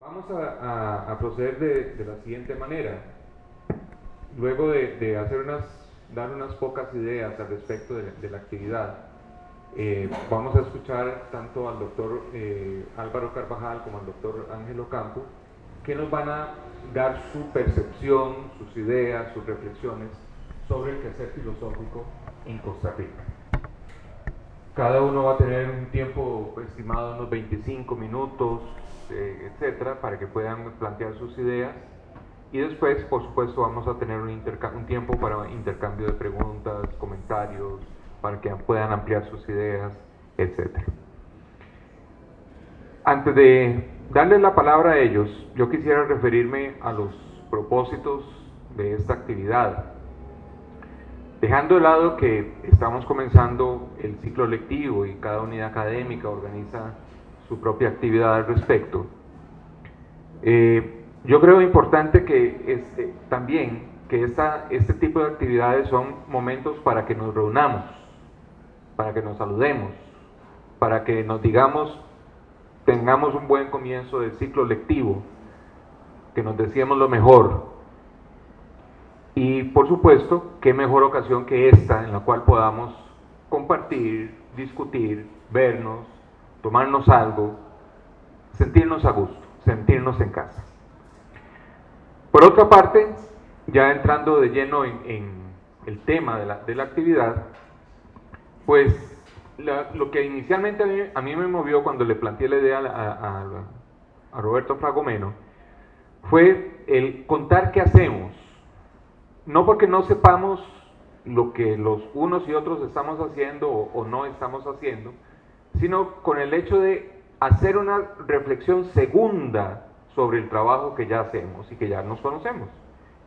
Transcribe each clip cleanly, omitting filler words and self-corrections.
Vamos a proceder de la siguiente manera. Luego de dar unas pocas ideas al respecto de la actividad, vamos a escuchar tanto al doctor Álvaro Carvajal como al doctor Ángel Ocampo, que nos van a dar su percepción, sus ideas, sus reflexiones sobre el quehacer filosófico en Costa Rica. Cada uno va a tener un tiempo estimado, unos 25 minutos, etcétera, para que puedan plantear sus ideas. Y después, por supuesto, vamos a tener un tiempo para intercambio de preguntas, comentarios, para que puedan ampliar sus ideas, etcétera. Antes de darles la palabra a ellos, yo quisiera referirme a los propósitos de esta actividad. Dejando de lado que estamos comenzando el ciclo lectivo y cada unidad académica organiza su propia actividad al respecto, yo creo importante que también que este tipo de actividades son momentos para que nos reunamos, para que nos saludemos, para que nos digamos, tengamos un buen comienzo del ciclo lectivo, que nos decíamos lo mejor. Y por supuesto, qué mejor ocasión que esta en la cual podamos compartir, discutir, vernos, tomarnos algo, sentirnos a gusto, sentirnos en casa. Por otra parte, ya entrando de lleno en el tema de la actividad, pues lo que inicialmente a mí me movió cuando le planteé la idea a Roberto Fragomeno fue el contar qué hacemos. No porque no sepamos lo que los unos y otros estamos haciendo o no estamos haciendo, sino con el hecho de hacer una reflexión segunda sobre el trabajo que ya hacemos y que ya nos conocemos.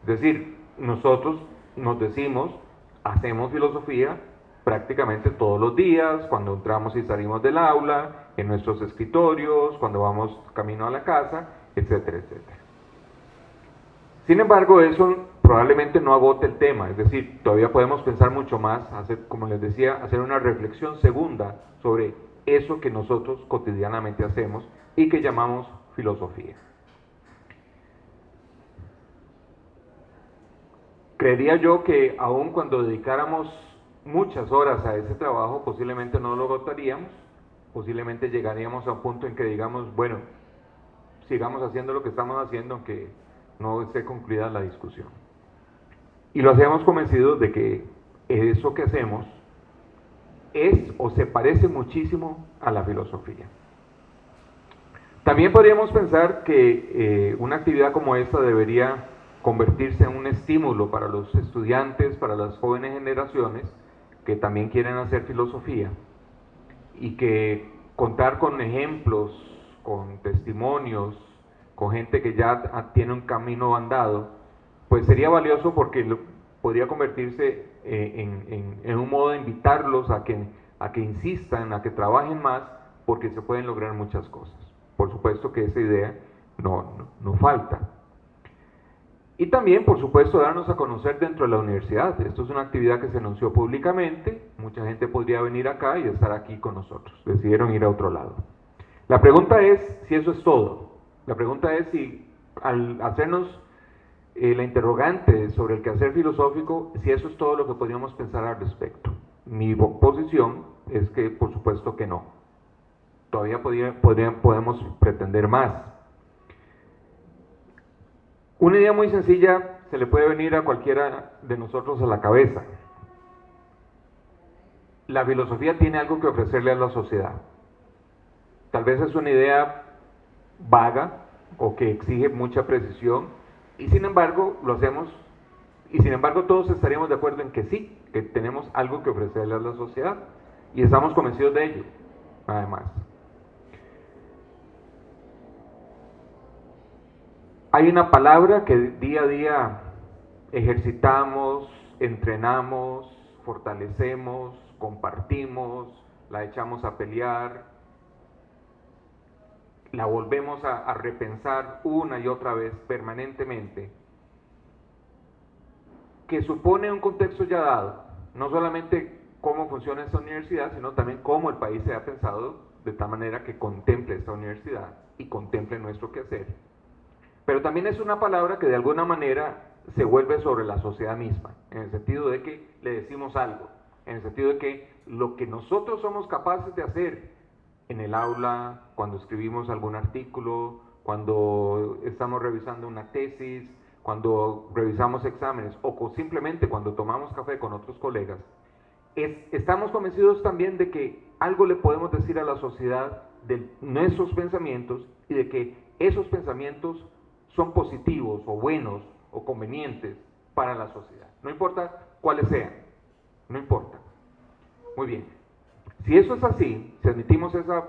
Es decir, nosotros nos decimos, hacemos filosofía prácticamente todos los días, cuando entramos y salimos del aula, en nuestros escritorios, cuando vamos camino a la casa, etcétera, etcétera. Sin embargo, eso probablemente no agote el tema, es decir, todavía podemos pensar mucho más, como les decía, hacer una reflexión segunda sobre eso que nosotros cotidianamente hacemos y que llamamos filosofía. Creería yo que aun cuando dedicáramos muchas horas a ese trabajo, posiblemente no lo agotaríamos, posiblemente llegaríamos a un punto en que digamos, bueno, sigamos haciendo lo que estamos haciendo, aunque no esté concluida la discusión. Y lo hacemos convencidos de que eso que hacemos es o se parece muchísimo a la filosofía. También podríamos pensar que una actividad como esta debería convertirse en un estímulo para los estudiantes, para las jóvenes generaciones que también quieren hacer filosofía, y que contar con ejemplos, con testimonios, con gente que ya tiene un camino andado, pues sería valioso porque podría convertirse en un modo de invitarlos a que insistan, a que trabajen más, porque se pueden lograr muchas cosas. Por supuesto que esa idea no falta. Y también, por supuesto, darnos a conocer dentro de la universidad. Esto es una actividad que se anunció públicamente, mucha gente podría venir acá y estar aquí con nosotros. Decidieron ir a otro lado. La pregunta es si eso es todo. La pregunta es si al hacernos la interrogante sobre el quehacer filosófico, si eso es todo lo que podríamos pensar al respecto. Mi posición es que, por supuesto que no. Todavía podemos pretender más. Una idea muy sencilla se le puede venir a cualquiera de nosotros a la cabeza. La filosofía tiene algo que ofrecerle a la sociedad. Tal vez es una idea vaga o que exige mucha precisión, y sin embargo lo hacemos, y sin embargo todos estaríamos de acuerdo en que sí, que tenemos algo que ofrecerle a la sociedad, y estamos convencidos de ello, además. Hay una palabra que día a día ejercitamos, entrenamos, fortalecemos, compartimos, la echamos a pelear, la volvemos a repensar una y otra vez permanentemente, que supone un contexto ya dado, no solamente cómo funciona esta universidad, sino también cómo el país se ha pensado de tal manera que contemple esta universidad y contemple nuestro quehacer. pero también es una palabra que de alguna manera se vuelve sobre la sociedad misma, en el sentido de que le decimos algo, en el sentido de que lo que nosotros somos capaces de hacer en el aula, cuando escribimos algún artículo, cuando estamos revisando una tesis, cuando revisamos exámenes o simplemente cuando tomamos café con otros colegas, estamos convencidos también de que algo le podemos decir a la sociedad de nuestros pensamientos y de que esos pensamientos son positivos o buenos o convenientes para la sociedad. No importa cuáles sean, no importa. Muy bien. Si eso es así, si admitimos esa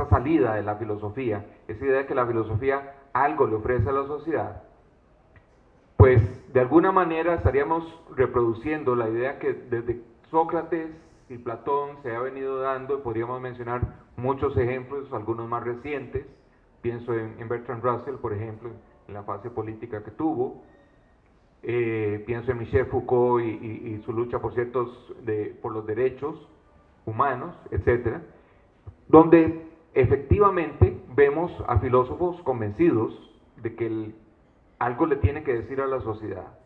salida de la filosofía, esa idea de que la filosofía algo le ofrece a la sociedad, pues de alguna manera estaríamos reproduciendo la idea que desde Sócrates y Platón se ha venido dando. Podríamos mencionar muchos ejemplos, algunos más recientes. Pienso en Bertrand Russell, por ejemplo, en la fase política que tuvo. Pienso en Michel Foucault y su lucha por los derechos humanos, etcétera, donde efectivamente vemos a filósofos convencidos de que algo le tiene que decir a la sociedad,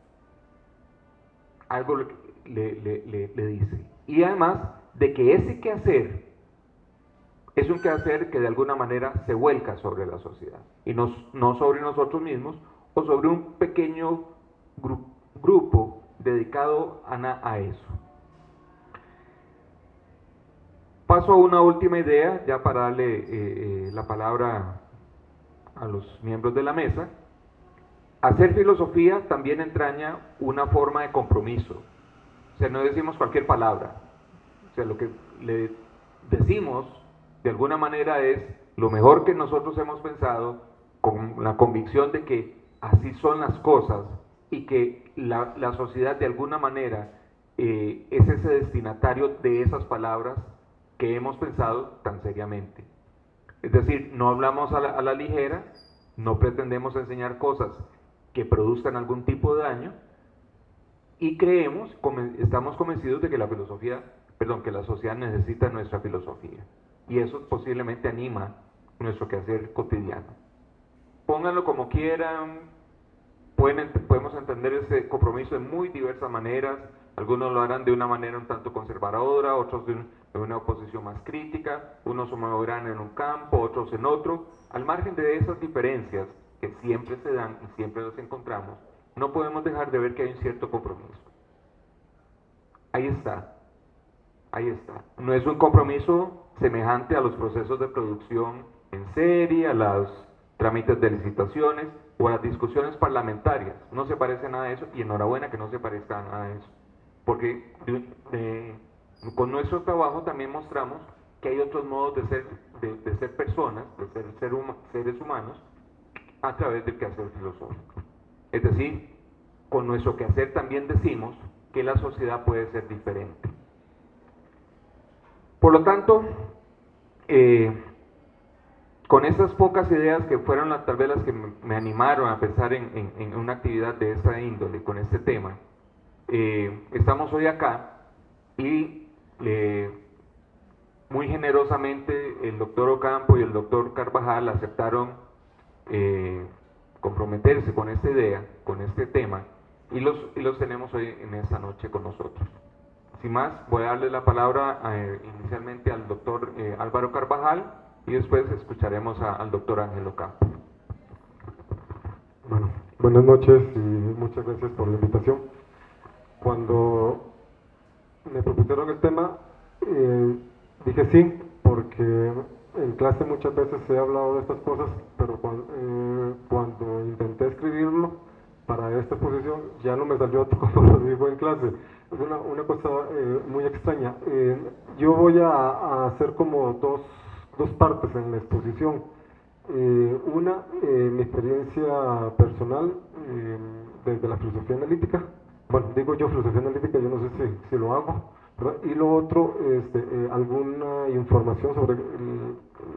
algo le dice, y además de que ese quehacer es un quehacer que de alguna manera se vuelca sobre la sociedad, y no sobre nosotros mismos o sobre un pequeño grupo dedicado a eso. Paso a una última idea, ya para darle la palabra a los miembros de la mesa. Hacer filosofía también entraña una forma de compromiso. O sea, no decimos cualquier palabra. O sea, lo que le decimos de alguna manera es lo mejor que nosotros hemos pensado, con la convicción de que así son las cosas y que la sociedad de alguna manera es ese destinatario de esas palabras que hemos pensado tan seriamente. Es decir, no hablamos a la ligera, no pretendemos enseñar cosas que produzcan algún tipo de daño, y estamos convencidos de que que la sociedad necesita nuestra filosofía, y eso posiblemente anima nuestro quehacer cotidiano. Pónganlo como quieran, podemos entender ese compromiso de muy diversas maneras. Algunos lo harán de una manera un tanto conservadora, otros de una oposición más crítica, unos se moverán en un campo, otros en otro. Al margen de esas diferencias que siempre se dan y siempre las encontramos, no podemos dejar de ver que hay un cierto compromiso. Ahí está. No es un compromiso semejante a los procesos de producción en serie, a los trámites de licitaciones o a las discusiones parlamentarias. No se parece a nada de eso, y enhorabuena que no se parezca a nada de eso, porque con nuestro trabajo también mostramos que hay otros modos de ser personas, de ser seres humanos, a través del quehacer filosófico. Es decir, con nuestro quehacer también decimos que la sociedad puede ser diferente. Por lo tanto, con esas pocas ideas que fueron tal vez las que me animaron a pensar en una actividad de esta índole, con este tema, estamos hoy acá, y muy generosamente el doctor Ocampo y el doctor Carvajal aceptaron comprometerse con esta idea, con este tema, y los tenemos hoy en esta noche con nosotros. Sin más, voy a darle la palabra inicialmente al doctor Álvaro Carvajal, y después escucharemos al doctor Ángel Ocampo. Bueno, buenas noches y muchas gracias por la invitación. Cuando me propusieron el tema, dije sí, porque en clase muchas veces he hablado de estas cosas, pero cuando intenté escribirlo para esta exposición ya no me salió como lo digo en clase. Es una cosa muy extraña. Yo voy a hacer como dos partes en la exposición. Una, mi experiencia personal desde la filosofía analítica. Bueno, digo yo filosofía analítica, yo no sé si lo hago, ¿verdad? Y lo otro, alguna información sobre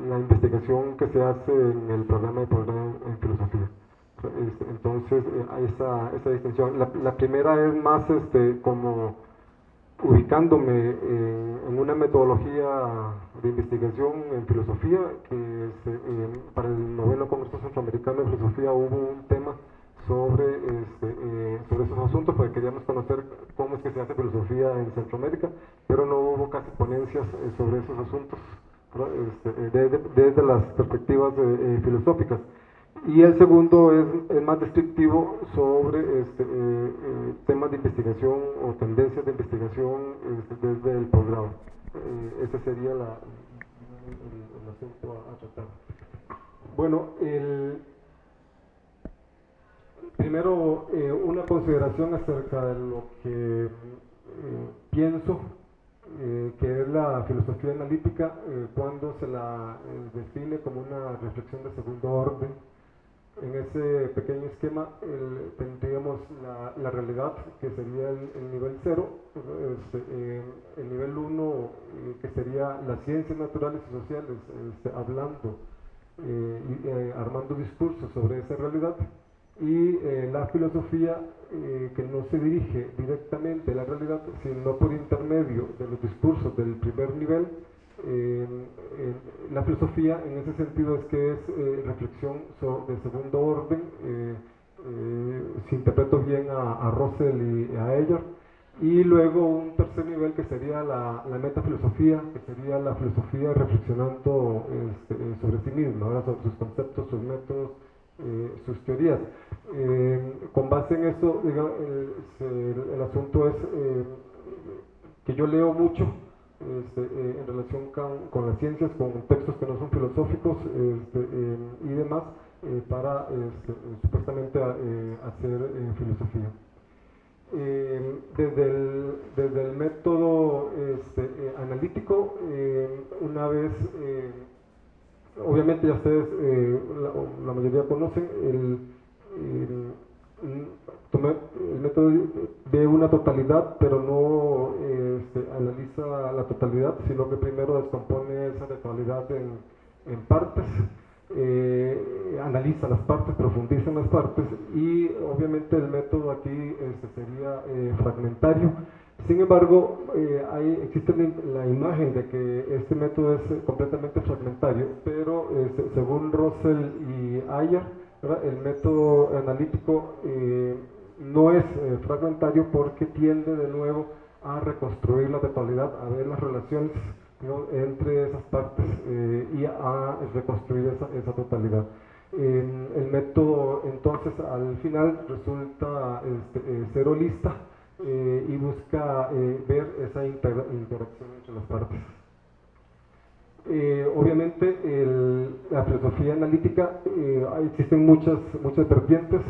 la investigación que se hace en el programa de posgrado en filosofía. Entonces, hay esa distinción. La primera es más como ubicándome en una metodología de investigación en filosofía, que para el noveno Congreso Centroamericano de Filosofía hubo un tema sobre esos asuntos, porque queríamos conocer cómo es que se hace filosofía en Centroamérica, pero no hubo casi ponencias sobre esos asuntos, ¿no? Desde las perspectivas filosóficas. Y el segundo es más descriptivo sobre temas de investigación o tendencias de investigación desde el posgrado. Ese sería el asunto a tratar. Bueno, primero una consideración acerca de lo que pienso que es la filosofía analítica cuando se la define como una reflexión de segundo orden. En ese pequeño esquema tendríamos la realidad, que sería el nivel 0, el nivel 1, que sería las ciencias naturales y sociales, hablando armando discursos sobre esa realidad, y la filosofía, que no se dirige directamente a la realidad, sino por intermedio de los discursos del primer nivel. La filosofía en ese sentido es que es reflexión de segundo orden, si interpreto bien a Russell y a Heyer, y luego un tercer nivel que sería la metafilosofía, que sería la filosofía reflexionando sobre sí misma, ¿verdad? Sobre sus conceptos, sus métodos, sus teorías. Con base en eso, digamos, el asunto es que yo leo mucho en relación con las ciencias, con textos que no son filosóficos y demás, para supuestamente hacer filosofía. Desde el método analítico, una vez, obviamente ya ustedes, la mayoría conocen, el método ve una totalidad, pero no analiza la totalidad, sino que primero descompone esa totalidad en partes, analiza las partes, profundiza en las partes, y obviamente el método aquí sería fragmentario. Sin embargo, existe la imagen de que este método es completamente fragmentario, pero según Russell y Heyer, ¿verdad?, el método analítico no es fragmentario, porque tiende de nuevo a reconstruir la totalidad, a ver las relaciones, ¿no?, entre esas partes y a reconstruir esa totalidad. El método entonces al final resulta ser holista y busca ver esa interacción entre las partes. Obviamente la filosofía analítica, existen muchas vertientes,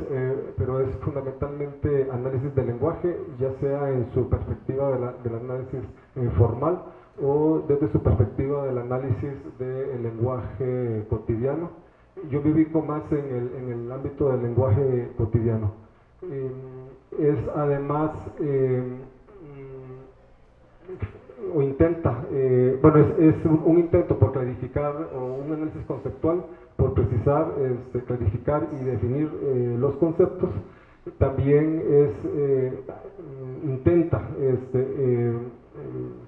pero es fundamentalmente análisis del lenguaje, ya sea en su perspectiva del análisis formal o desde su perspectiva del análisis del lenguaje cotidiano. Yo me ubico más en el ámbito del lenguaje cotidiano. Es además o intenta, bueno, es un intento por clarificar, o un análisis conceptual por precisar, clarificar y definir los conceptos. También intenta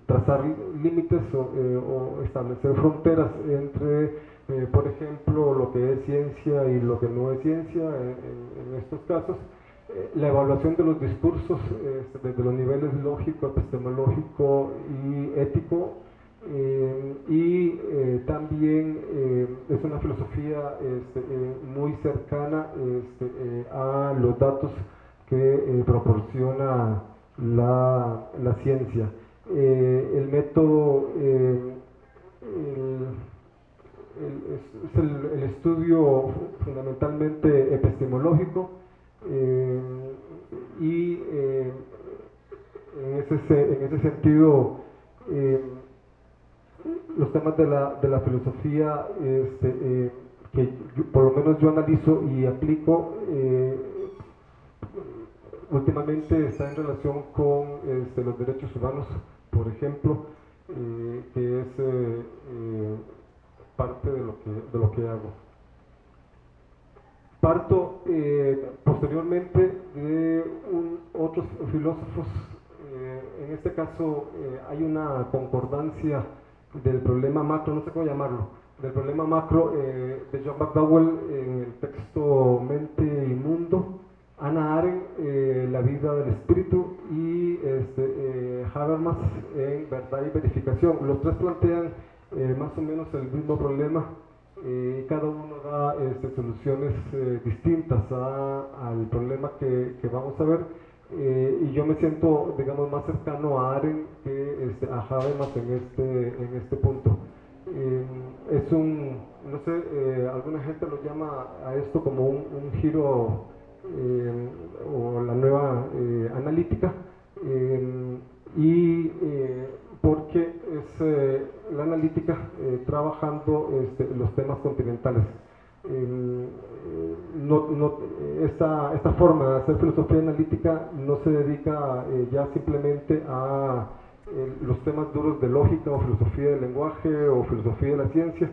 trazar límites o establecer fronteras entre, por ejemplo, lo que es ciencia y lo que no es ciencia en estos casos. La evaluación de los discursos desde los niveles lógico, epistemológico y ético, y también es una filosofía muy cercana a los datos que proporciona la ciencia. El método es el estudio fundamentalmente epistemológico, y en ese sentido los temas de la filosofía que por lo menos yo analizo y aplico últimamente está en relación con los derechos humanos, por ejemplo, que es parte de lo que hago. Parto posteriormente de otros filósofos en este caso hay una concordancia del problema macro, no sé cómo llamarlo, del problema macro de John McDowell en el texto Mente y Mundo, Hannah Arendt, La vida del espíritu, y Habermas en Verdad y Verificación. Los tres plantean más o menos el mismo problema. Cada uno da soluciones distintas al problema que vamos a ver, y yo me siento, digamos, más cercano a Arendt que a Habermas en este punto. Es no sé, alguna gente lo llama a esto como un giro o la nueva analítica, y porque es la analítica trabajando los temas continentales. Esta forma de hacer filosofía analítica no se dedica ya simplemente a los temas duros de lógica o filosofía del lenguaje o filosofía de la ciencia,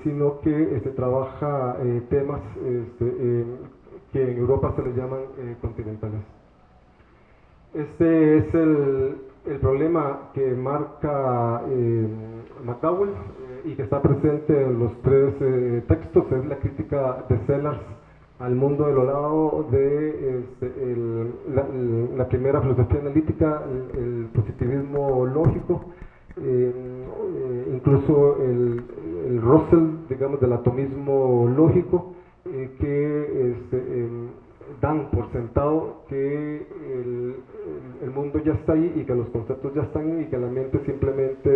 sino que trabaja temas que en Europa se les llaman continentales. Este es el problema que marca McDowell y que está presente en los tres textos. Es la crítica de Sellars al mundo del orado de la primera filosofía analítica, el positivismo lógico, incluso el Russell, digamos, del atomismo lógico, que dan por sentado que el mundo ya está ahí y que los conceptos ya están ahí y que la mente simplemente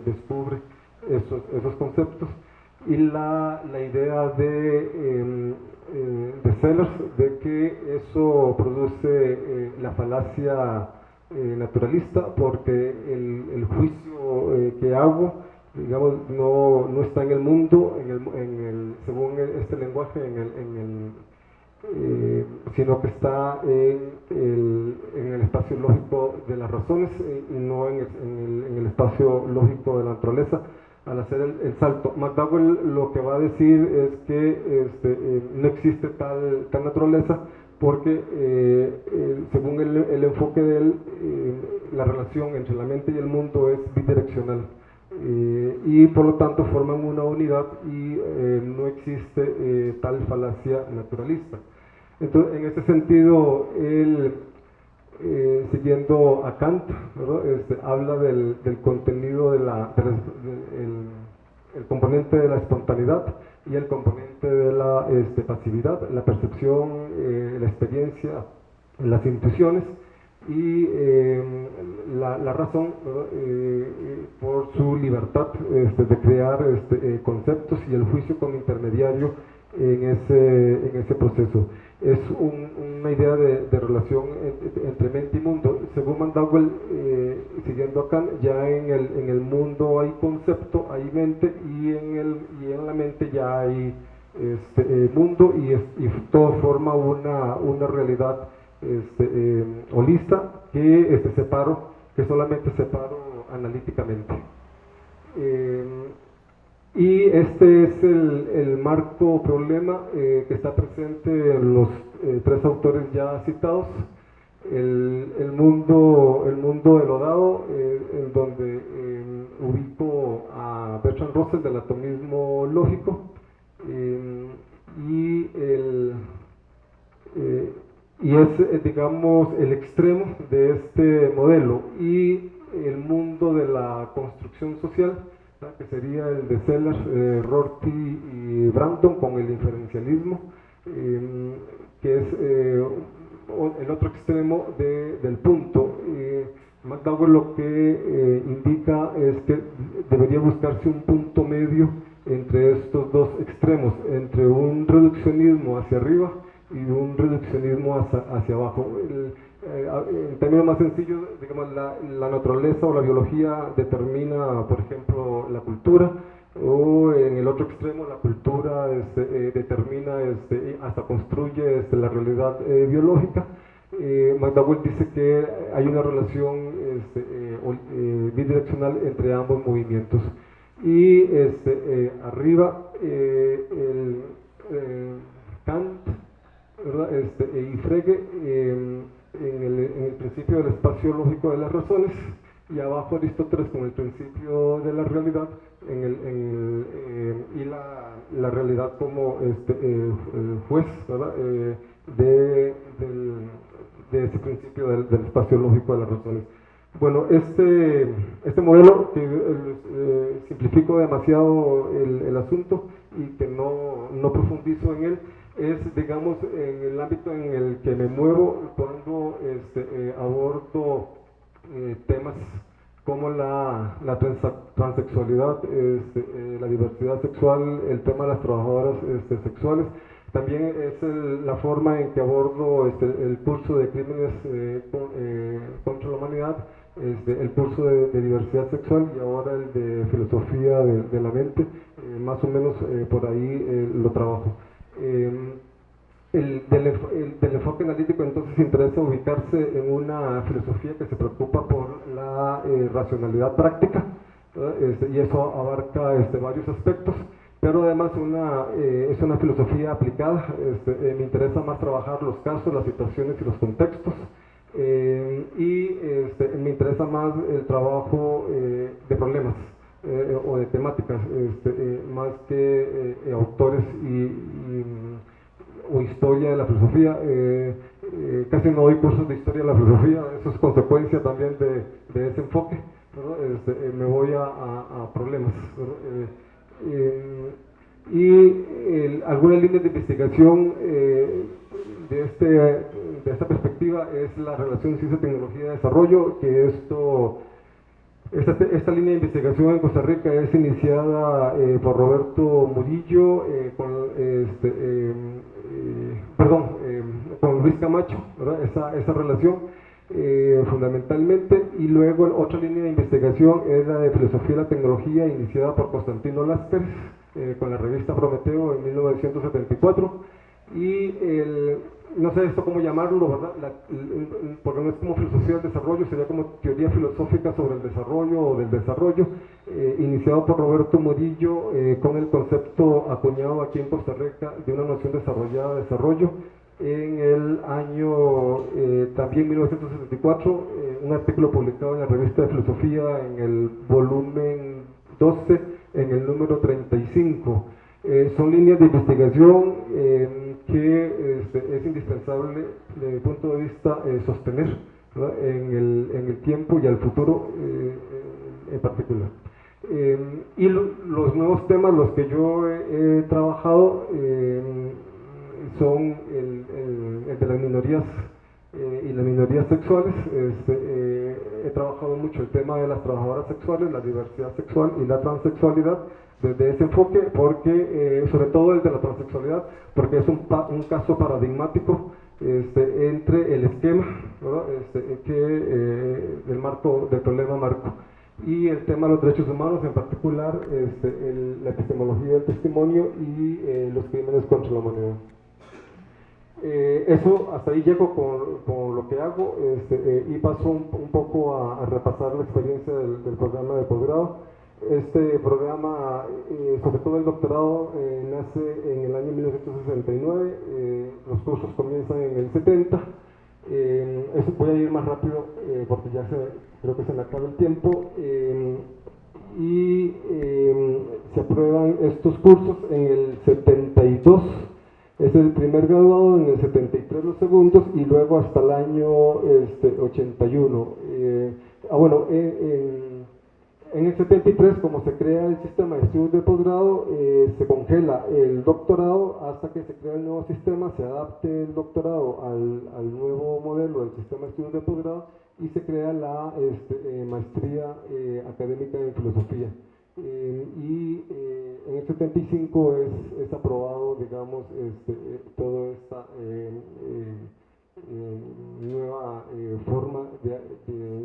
descubre esos conceptos. Y la idea de Sellars de que eso produce la falacia naturalista, porque el juicio que hago, digamos, no está en el mundo, según este lenguaje, sino que está en el espacio lógico de las razones y no en el espacio lógico de la naturaleza. Al hacer el salto, McDowell lo que va a decir es que no existe tal naturaleza, porque según el enfoque de él, la relación entre la mente y el mundo es bidireccional, y por lo tanto forman una unidad y no existe tal falacia naturalista. Entonces, en ese sentido, él, siguiendo a Kant, habla del contenido el componente de la espontaneidad y el componente de la pasividad, la percepción, la experiencia, las intuiciones y la razón, por su libertad de crear conceptos, y el juicio como intermediario en ese proceso. Es una idea de relación entre mente y mundo. Según McDowell, siguiendo a Kant, ya en el mundo hay concepto, hay mente, y en la mente ya hay mundo, y todo forma una realidad holista que solamente separo analíticamente. Y este es el marco problema que está presente en los tres autores ya citados. El mundo del odado, en donde ubico a Bertrand Russell del atomismo lógico, y es, digamos, el extremo de este modelo. Y el mundo de la construcción social, que sería el de Sellars, Rorty y Brandon, con el inferencialismo, que es el otro extremo del punto. McDowell lo que indica es que debería buscarse un punto medio entre estos dos extremos, entre un reduccionismo hacia arriba y un reduccionismo hacia abajo. En términos más sencillos, digamos, la naturaleza o la biología determina, por ejemplo, la cultura, o en el otro extremo la cultura determina, hasta construye la realidad biológica. McDowell dice que hay una relación bidireccional entre ambos movimientos. Y arriba, Kant, ¿verdad? Y Frege en el principio del espacio lógico de las razones, y abajo Aristóteles con el principio de la realidad y la realidad como juez, ¿verdad? De ese principio del espacio lógico de las razones. Bueno, este modelo, que simplifico demasiado el asunto y que no profundizo en él, es, digamos, en el ámbito en el que me muevo cuando abordo temas como la transexualidad, la diversidad sexual, el tema de las trabajadoras sexuales. También es la forma en que abordo el curso de crímenes contra la humanidad, el curso de diversidad sexual y ahora el de filosofía de la mente, más o menos por ahí lo trabajo. Del enfoque analítico entonces interesa ubicarse en una filosofía que se preocupa por la racionalidad práctica, y eso abarca varios aspectos, pero además es una filosofía aplicada. Me interesa más trabajar los casos, las situaciones y los contextos, y me interesa más el trabajo de problemas o de temáticas, más que autores o historia de la filosofía. Casi no doy cursos de historia de la filosofía, eso es consecuencia también de ese enfoque, ¿no? Me voy a problemas, ¿no? Algunas líneas de investigación de esta perspectiva es la relación ciencia, tecnología y desarrollo, que esta línea de investigación en Costa Rica es iniciada por Roberto Murillo, con Luis Camacho, ¿verdad? Esa relación fundamentalmente, y luego otra línea de investigación es la de filosofía de la tecnología iniciada por Constantino Láscaris con la revista Prometeo en 1974, y no sé esto cómo llamarlo, ¿verdad? Porque no es como filosofía del desarrollo, sería como teoría filosófica sobre el desarrollo o del desarrollo, iniciado por Roberto Murillo con el concepto acuñado aquí en Costa Rica de una noción desarrollada de desarrollo en el año también 1974, un artículo publicado en la revista de filosofía en el volumen 12, en el número 35. Son líneas de investigación que es indispensable desde mi punto de vista sostener, ¿verdad? En el tiempo y al futuro en particular. Y los nuevos temas, los que yo he trabajado, son el de las minorías y las minorías sexuales. He trabajado mucho el tema de las trabajadoras sexuales, la diversidad sexual y la transexualidad desde ese enfoque, porque sobre todo el de la transexualidad, porque es un caso paradigmático entre el esquema, ¿verdad? Del problema marco, y el tema de los derechos humanos, en particular la epistemología del testimonio y los crímenes contra la humanidad. Eso, hasta ahí llego con lo que hago, y paso un poco a repasar la experiencia del programa de posgrado. Este programa, sobre todo el doctorado, nace en el año 1969, los cursos comienzan en el 70. Eso voy a ir más rápido porque ya creo que se me acaba el tiempo. Se aprueban estos cursos en el 72. Es el primer graduado, en el 73 los segundos, y luego hasta el año 81. En el 73, como se crea el sistema de estudios de posgrado, se congela el doctorado hasta que se crea el nuevo sistema, se adapte el doctorado al nuevo modelo del sistema de estudios de posgrado, y se crea la maestría académica en filosofía. En el 75 es aprobado, digamos, toda esta nueva forma de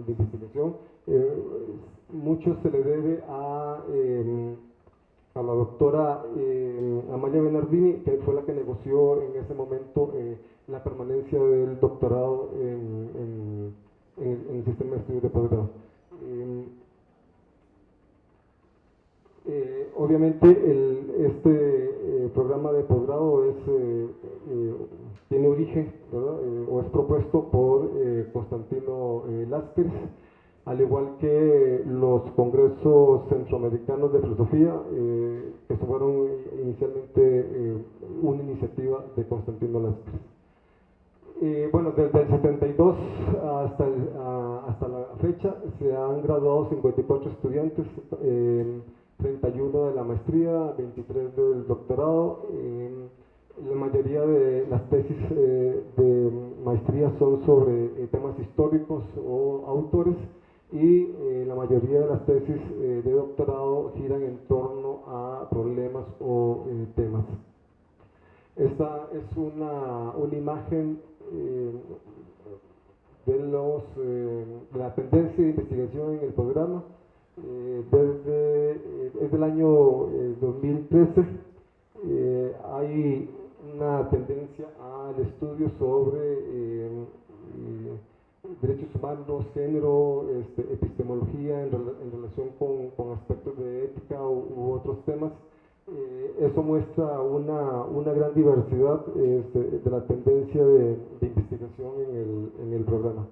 investigación. Mucho se le debe a la doctora Amalia Bernardini, que fue la que negoció en ese momento la permanencia del doctorado en el sistema de estudios de posgrado. Obviamente este programa de posgrado tiene origen, ¿verdad? O es propuesto por Constantino Lásquez, al igual que los congresos centroamericanos de filosofía, que fueron inicialmente una iniciativa de Constantino Lásquez. Bueno, desde el 72 hasta la fecha se han graduado 54 estudiantes, 31 de la maestría, 23 del doctorado. La mayoría de las tesis de maestría son sobre temas históricos o autores, y la mayoría de las tesis de doctorado giran en torno a problemas o temas. Esta es una imagen de la tendencia de investigación en el programa. Desde el año 2013 hay una tendencia al estudio sobre derechos humanos, género, epistemología en relación con aspectos de ética u otros temas. Eso muestra una gran diversidad de la tendencia de investigación en el programa.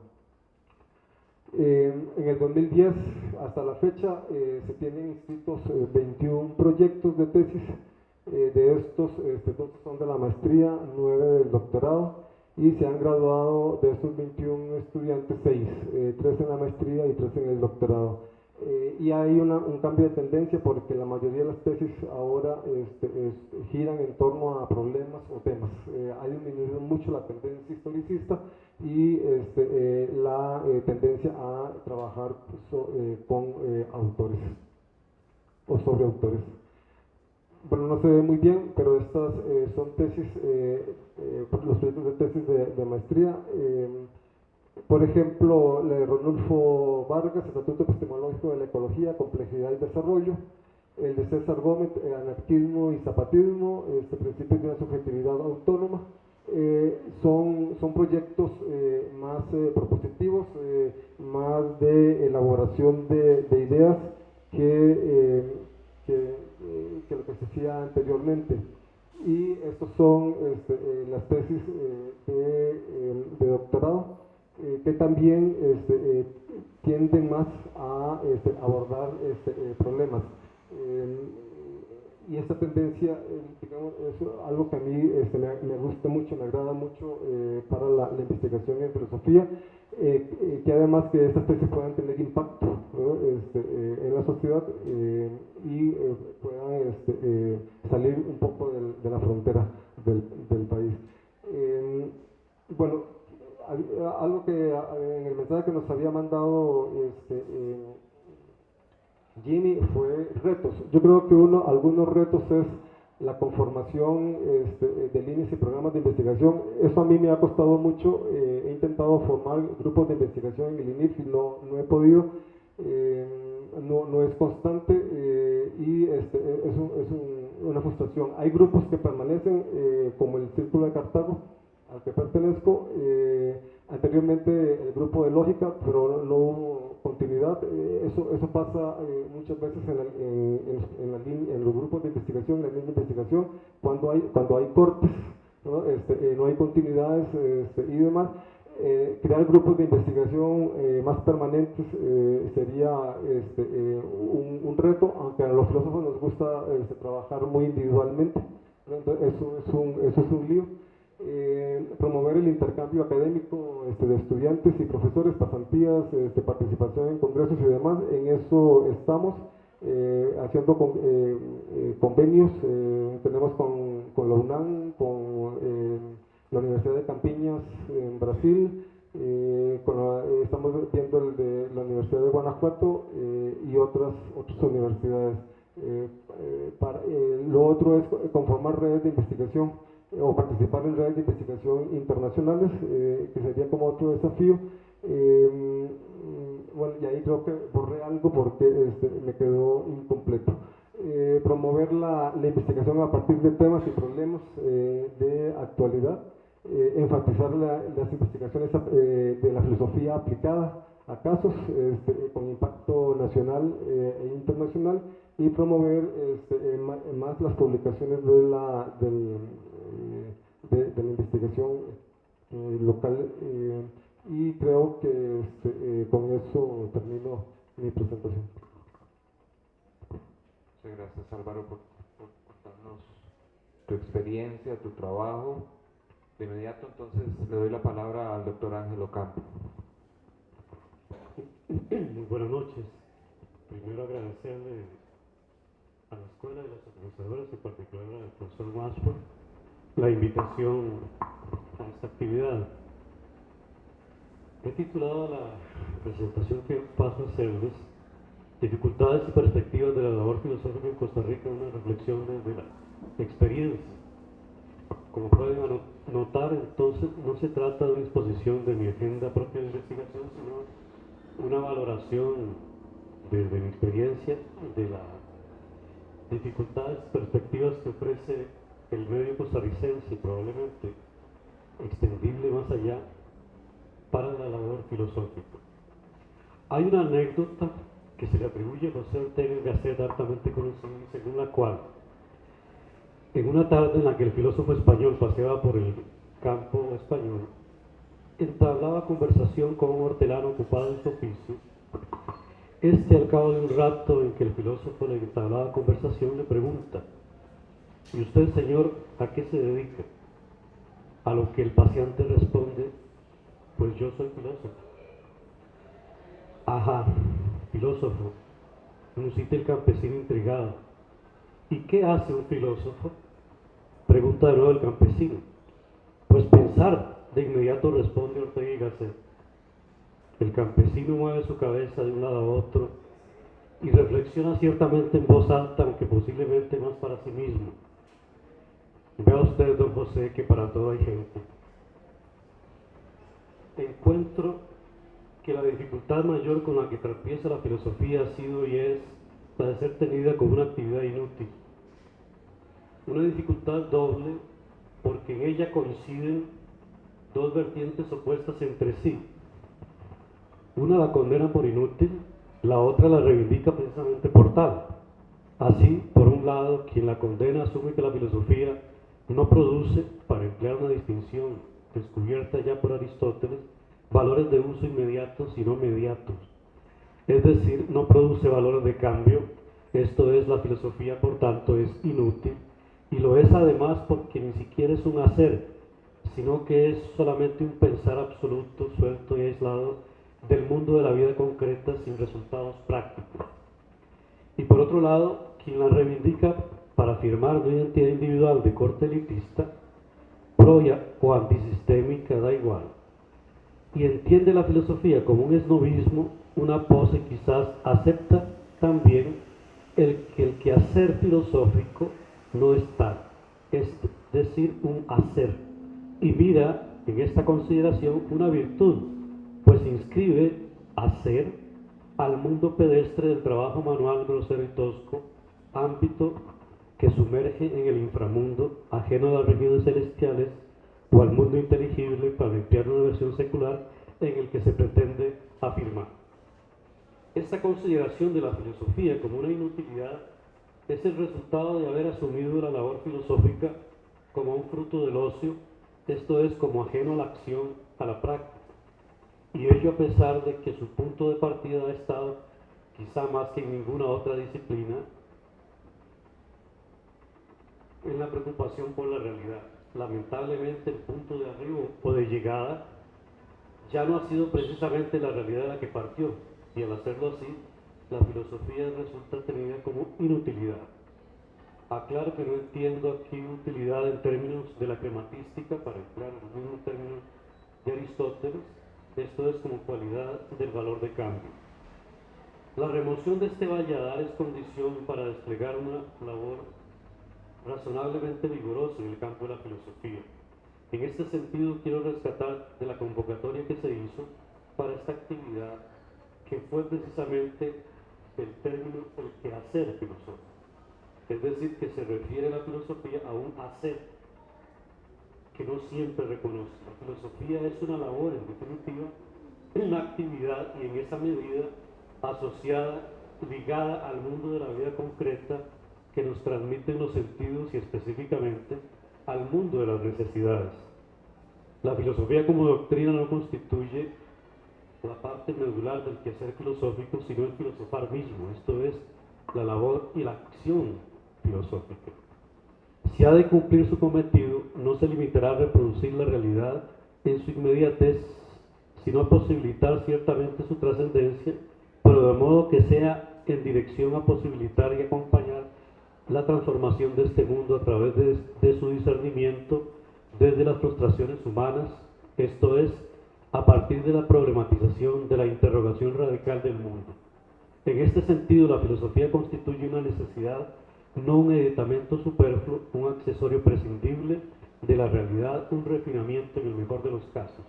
En el 2010 hasta la fecha se tienen inscritos 21 proyectos de tesis. De estos, 2 son de la maestría, 9 del doctorado, y se han graduado de estos 21 estudiantes 6, 3 en la maestría y 3 en el doctorado. Y hay un cambio de tendencia, porque la mayoría de las tesis ahora giran en torno a problemas o temas. Ha disminuido mucho la tendencia historicista y la tendencia a trabajar con autores o sobre autores. Bueno, no se ve muy bien, pero estas son tesis, los proyectos de tesis de maestría. Por ejemplo, la de Rodolfo Vargas, Estatuto Epistemológico de la Ecología, Complejidad y Desarrollo. El de César Gómez, Anarquismo y Zapatismo, Principios de una Subjetividad Autónoma. Son proyectos más propositivos, más de elaboración de ideas que lo que se hacía anteriormente. Y estos son las tesis de doctorado, que también tienden más a abordar problemas. Y esta tendencia, digamos, es algo que a mí me gusta mucho, me agrada mucho para la investigación en filosofía, que además que estas tesis puedan tener impacto, ¿no? En la sociedad, y puedan salir un poco de la frontera del país. Bueno, algo que en el mensaje que nos había mandado Jimmy fue retos. Yo creo que algunos retos es la conformación de líneas y programas de investigación. Eso a mí me ha costado mucho. He intentado formar grupos de investigación en el INIF y no he podido. No es constante, y es una frustración. Hay grupos que permanecen, como el Círculo de Cartago, al que pertenezco, anteriormente el grupo de lógica, pero no hubo continuidad. Eso pasa muchas veces en los grupos de investigación, en la línea de investigación, cuando hay cortes, ¿no? No hay continuidades y demás. Crear grupos de investigación más permanentes sería un reto, aunque a los filósofos nos gusta trabajar muy individualmente. Entonces, eso es un lío. Promover el intercambio académico de estudiantes y profesores, pasantías, participación en congresos y demás. En eso estamos haciendo convenios. Tenemos con la UNAM, con la Universidad de Campiñas en Brasil, estamos viendo el de la Universidad de Guanajuato y otras universidades. Lo otro es conformar redes de investigación o participar en redes de investigación internacionales, que sería como otro desafío. Bueno, y ahí creo que borré algo porque me quedó incompleto. Promover la investigación a partir de temas y problemas de actualidad. Enfatizar las investigaciones de la filosofía aplicada a casos con impacto nacional e internacional, y promover más las publicaciones de la investigación local, y creo que con eso termino mi presentación. Muchas gracias, Álvaro, por contarnos tu experiencia, tu trabajo. De inmediato, entonces, le doy la palabra al doctor Ángel Ocampo. Muy buenas noches. Primero agradecerle a la escuela y a los organizadores, en particular al profesor Masford, la invitación a esta actividad. He titulado la presentación que paso a hacerles Dificultades y perspectivas de la labor filosófica en Costa Rica, una reflexión desde la experiencia. Como pueden notar, entonces, no se trata de una exposición de mi agenda propia de investigación, sino una valoración desde mi experiencia de las dificultades y perspectivas que ofrece el medio costarricense, probablemente extendible más allá, para la labor filosófica. Hay una anécdota que se le atribuye a José Ortega y Gasset, hartamente conocida, según la cual, en una tarde en la que el filósofo español paseaba por el campo español, entablaba conversación con un hortelano ocupado en su oficio. Al cabo de un rato en que el filósofo le entablaba conversación, le pregunta: ¿y usted, señor, a qué se dedica? A lo que el paseante responde: pues yo soy filósofo. Ajá, filósofo, musita el campesino intrigado. ¿Y qué hace un filósofo? Pregunta de nuevo el campesino. Pues pensar, de inmediato responde Ortega y Gasset. El campesino mueve su cabeza de un lado a otro y reflexiona ciertamente en voz alta, aunque posiblemente más para sí mismo. Vea usted, don José, que para todo hay gente. Encuentro que la dificultad mayor con la que tropieza la filosofía ha sido y es la de ser tenida como una actividad inútil. Una dificultad doble, porque en ella coinciden dos vertientes opuestas entre sí. Una la condena por inútil, la otra la reivindica precisamente por tal. Así, por un lado, quien la condena asume que la filosofía no produce, para emplear una distinción descubierta ya por Aristóteles, valores de uso inmediatos sino mediatos. Es decir, no produce valores de cambio, esto es, la filosofía por tanto es inútil, y lo es además porque ni siquiera es un hacer, sino que es solamente un pensar absoluto, suelto y aislado del mundo de la vida concreta sin resultados prácticos. Y por otro lado, quien la reivindica para afirmar una identidad individual de corte elitista, propia o antisistémica, da igual, y entiende la filosofía como un esnovismo, una pose, quizás acepta también el quehacer filosófico no está, es decir, un hacer, y mira en esta consideración una virtud, pues inscribe hacer al mundo pedestre del trabajo manual grosero y tosco, ámbito que sumerge en el inframundo, ajeno a las regiones celestiales, o al mundo inteligible, para limpiar una versión secular en el que se pretende afirmar. Esta consideración de la filosofía como una inutilidad es el resultado de haber asumido la labor filosófica como un fruto del ocio, esto es, como ajeno a la acción, a la práctica, y ello a pesar de que su punto de partida ha estado, quizá más que en ninguna otra disciplina, en la preocupación por la realidad. Lamentablemente, el punto de arribo o de llegada ya no ha sido precisamente la realidad de la que partió, y al hacerlo así, la filosofía resulta tenida como inutilidad. Aclaro que no entiendo aquí utilidad en términos de la crematística, para emplear los mismos términos de Aristóteles, esto es, como cualidad del valor de cambio. La remoción de este valladar es condición para desplegar una labor razonablemente vigorosa en el campo de la filosofía. En este sentido, quiero rescatar de la convocatoria que se hizo para esta actividad, que fue precisamente el término el quehacer filosófico. Es decir, que se refiere la filosofía a un hacer que no siempre reconoce. La filosofía es una labor, en definitiva, una actividad y en esa medida asociada, ligada al mundo de la vida concreta que nos transmiten los sentidos y específicamente al mundo de las necesidades. La filosofía como doctrina no constituye la parte medular del quehacer filosófico, sino el filosofar mismo, esto es, la labor y la acción filosófica. Si ha de cumplir su cometido, no se limitará a reproducir la realidad en su inmediatez, sino a posibilitar ciertamente su trascendencia, pero de modo que sea en dirección a posibilitar y acompañar la transformación de este mundo a través de su discernimiento desde las frustraciones humanas, esto es, a partir de la problematización de la interrogación radical del mundo. En este sentido, la filosofía constituye una necesidad, no un editamento superfluo, un accesorio prescindible de la realidad, un refinamiento en el mejor de los casos.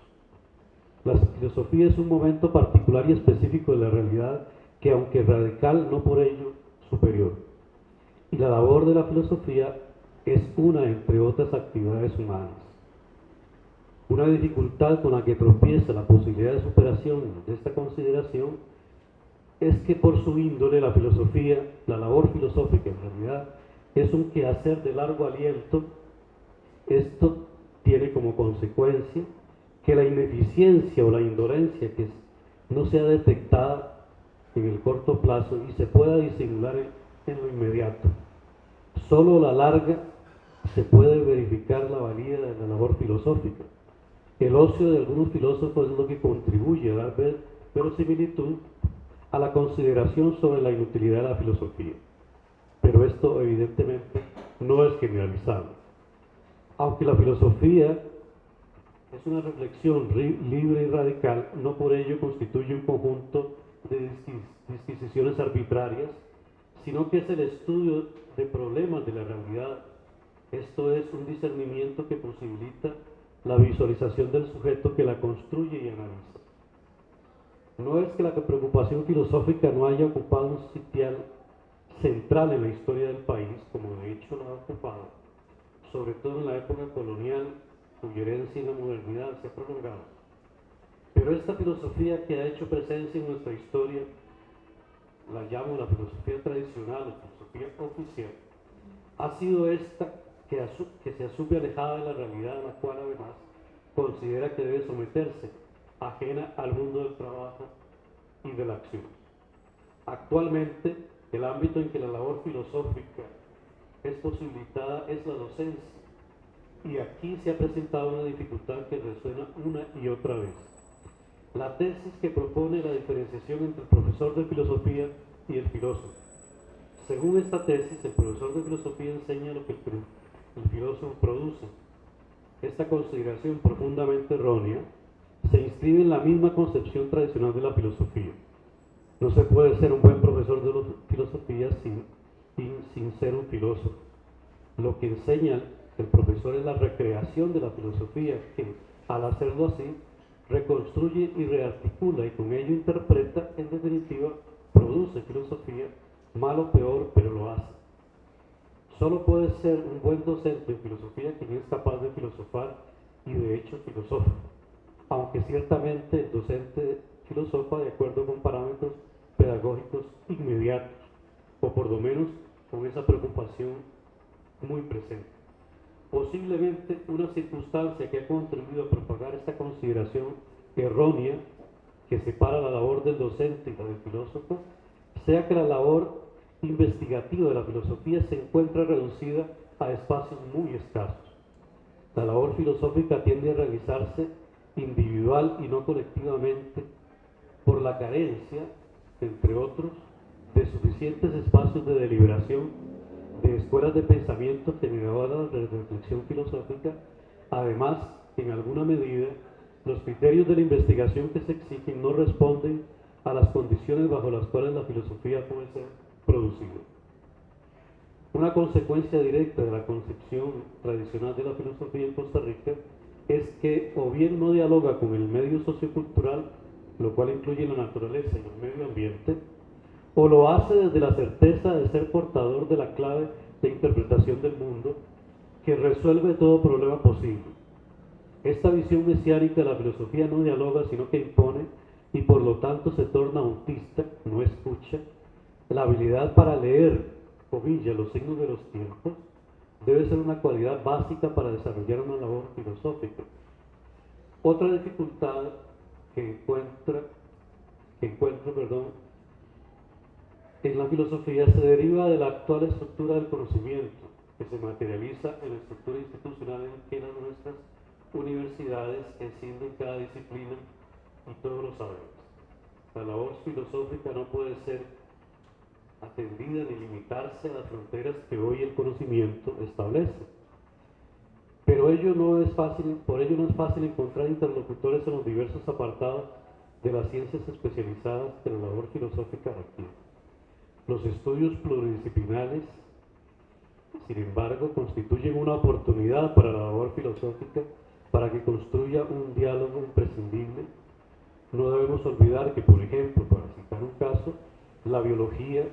La filosofía es un momento particular y específico de la realidad que, aunque radical, no por ello superior. Y la labor de la filosofía es una entre otras actividades humanas. Una dificultad con la que tropieza la posibilidad de superación de esta consideración es que por su índole la filosofía, la labor filosófica en realidad, es un quehacer de largo aliento. Esto tiene como consecuencia que la ineficiencia o la indolencia que no sea detectada en el corto plazo y se pueda disimular en lo inmediato. Solo a la larga se puede verificar la valía de la labor filosófica. El ocio de algunos filósofos es lo que contribuye a dar verosimilitud a la consideración sobre la inutilidad de la filosofía. Pero esto evidentemente no es generalizable. Aunque la filosofía es una reflexión libre y radical, no por ello constituye un conjunto de disquisiciones arbitrarias, sino que es el estudio de problemas de la realidad. Esto es un discernimiento que posibilita la visualización del sujeto que la construye y analiza. No es que la preocupación filosófica no haya ocupado un sitial central en la historia del país, como de hecho lo ha ocupado, sobre todo en la época colonial, cuya herencia en la modernidad se ha prolongado. Pero esta filosofía que ha hecho presencia en nuestra historia, la llamo la filosofía tradicional, la filosofía oficial, ha sido esta que se asume alejada de la realidad, a la cual además considera que debe someterse, ajena al mundo del trabajo y de la acción. Actualmente, el ámbito en que la labor filosófica es posibilitada es la docencia, y aquí se ha presentado una dificultad que resuena una y otra vez. La tesis que propone la diferenciación entre el profesor de filosofía y el filósofo. Según esta tesis, el profesor de filosofía enseña lo que el filósofo produce. Esta consideración profundamente errónea se inscribe en la misma concepción tradicional de la filosofía. No se puede ser un buen profesor de filosofía sin ser un filósofo. Lo que enseña el profesor es la recreación de la filosofía, que al hacerlo así, reconstruye y rearticula y con ello interpreta, en definitiva, produce filosofía, mal o peor, pero lo hace. Solo puede ser un buen docente en filosofía quien es capaz de filosofar y de hecho filosofa, aunque ciertamente el docente filosofa de acuerdo con parámetros pedagógicos inmediatos, o por lo menos con esa preocupación muy presente. Posiblemente una circunstancia que ha contribuido a propagar esta consideración errónea que separa la labor del docente y la del filósofo sea que la labor investigativa de la filosofía se encuentra reducida a espacios muy escasos. La labor filosófica tiende a realizarse individual y no colectivamente por la carencia, entre otros, de suficientes espacios de deliberación, de escuelas de pensamiento generadoras de reflexión filosófica. Además, en alguna medida, los criterios de la investigación que se exigen no responden a las condiciones bajo las cuales la filosofía puede ser producida. Una consecuencia directa de la concepción tradicional de la filosofía en Costa Rica es que o bien no dialoga con el medio sociocultural, lo cual incluye la naturaleza y el medio ambiente, o lo hace desde la certeza de ser portador de la clave de interpretación del mundo que resuelve todo problema posible. Esta visión mesiánica de la filosofía no dialoga, sino que impone y por lo tanto se torna autista, no escucha, la habilidad para leer, comillas, los signos de los tiempos, debe ser una cualidad básica para desarrollar una labor filosófica. Otra dificultad que encuentro, en la filosofía se deriva de la actual estructura del conocimiento, que se materializa en la estructura institucional en que nuestras universidades encienden cada disciplina, y todos lo sabemos. La labor filosófica no puede ser atendida ni limitarse a las fronteras que hoy el conocimiento establece. Pero por ello no es fácil encontrar interlocutores en los diversos apartados de las ciencias especializadas que la labor filosófica requiere. Los estudios pluridisciplinares, sin embargo, constituyen una oportunidad para la labor filosófica para que construya un diálogo imprescindible. No debemos olvidar que, por ejemplo, para citar un caso, la biología,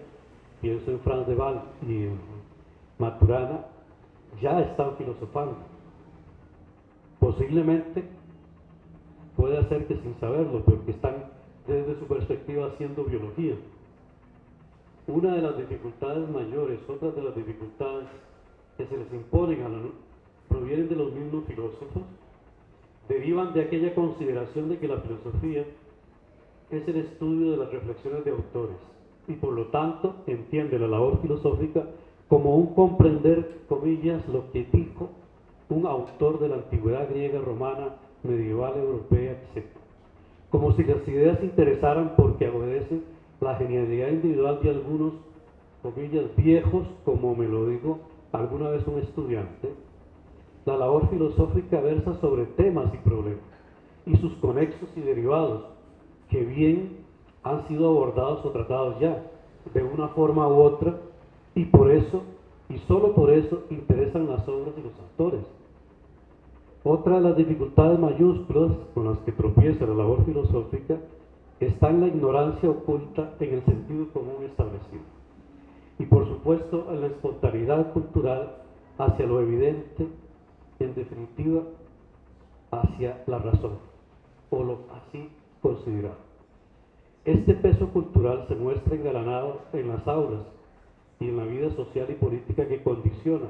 pienso en Franz de Waal y en Maturana, ya están filosofando. Posiblemente puede ser que sin saberlo, pero que están desde su perspectiva haciendo biología. Una de las dificultades mayores, otras de las dificultades que se les imponen provienen de los mismos filósofos, derivan de aquella consideración de que la filosofía es el estudio de las reflexiones de autores y por lo tanto entiende la labor filosófica como un comprender, comillas, lo que dijo un autor de la antigüedad griega, romana, medieval, europea, etc. Como si las ideas interesaran porque obedecen la genialidad individual de algunos, comillas, viejos, como me lo dijo alguna vez un estudiante. La labor filosófica versa sobre temas y problemas y sus conexos y derivados que bien han sido abordados o tratados ya de una forma u otra, y por eso, y solo por eso, interesan las obras y los autores. Otra de las dificultades mayúsculas con las que tropieza la labor filosófica está en la ignorancia oculta en el sentido común establecido y por supuesto en la espontaneidad cultural hacia lo evidente, en definitiva hacia la razón o lo así considerado. Este peso cultural se muestra engalanado en las aulas y en la vida social y política que condiciona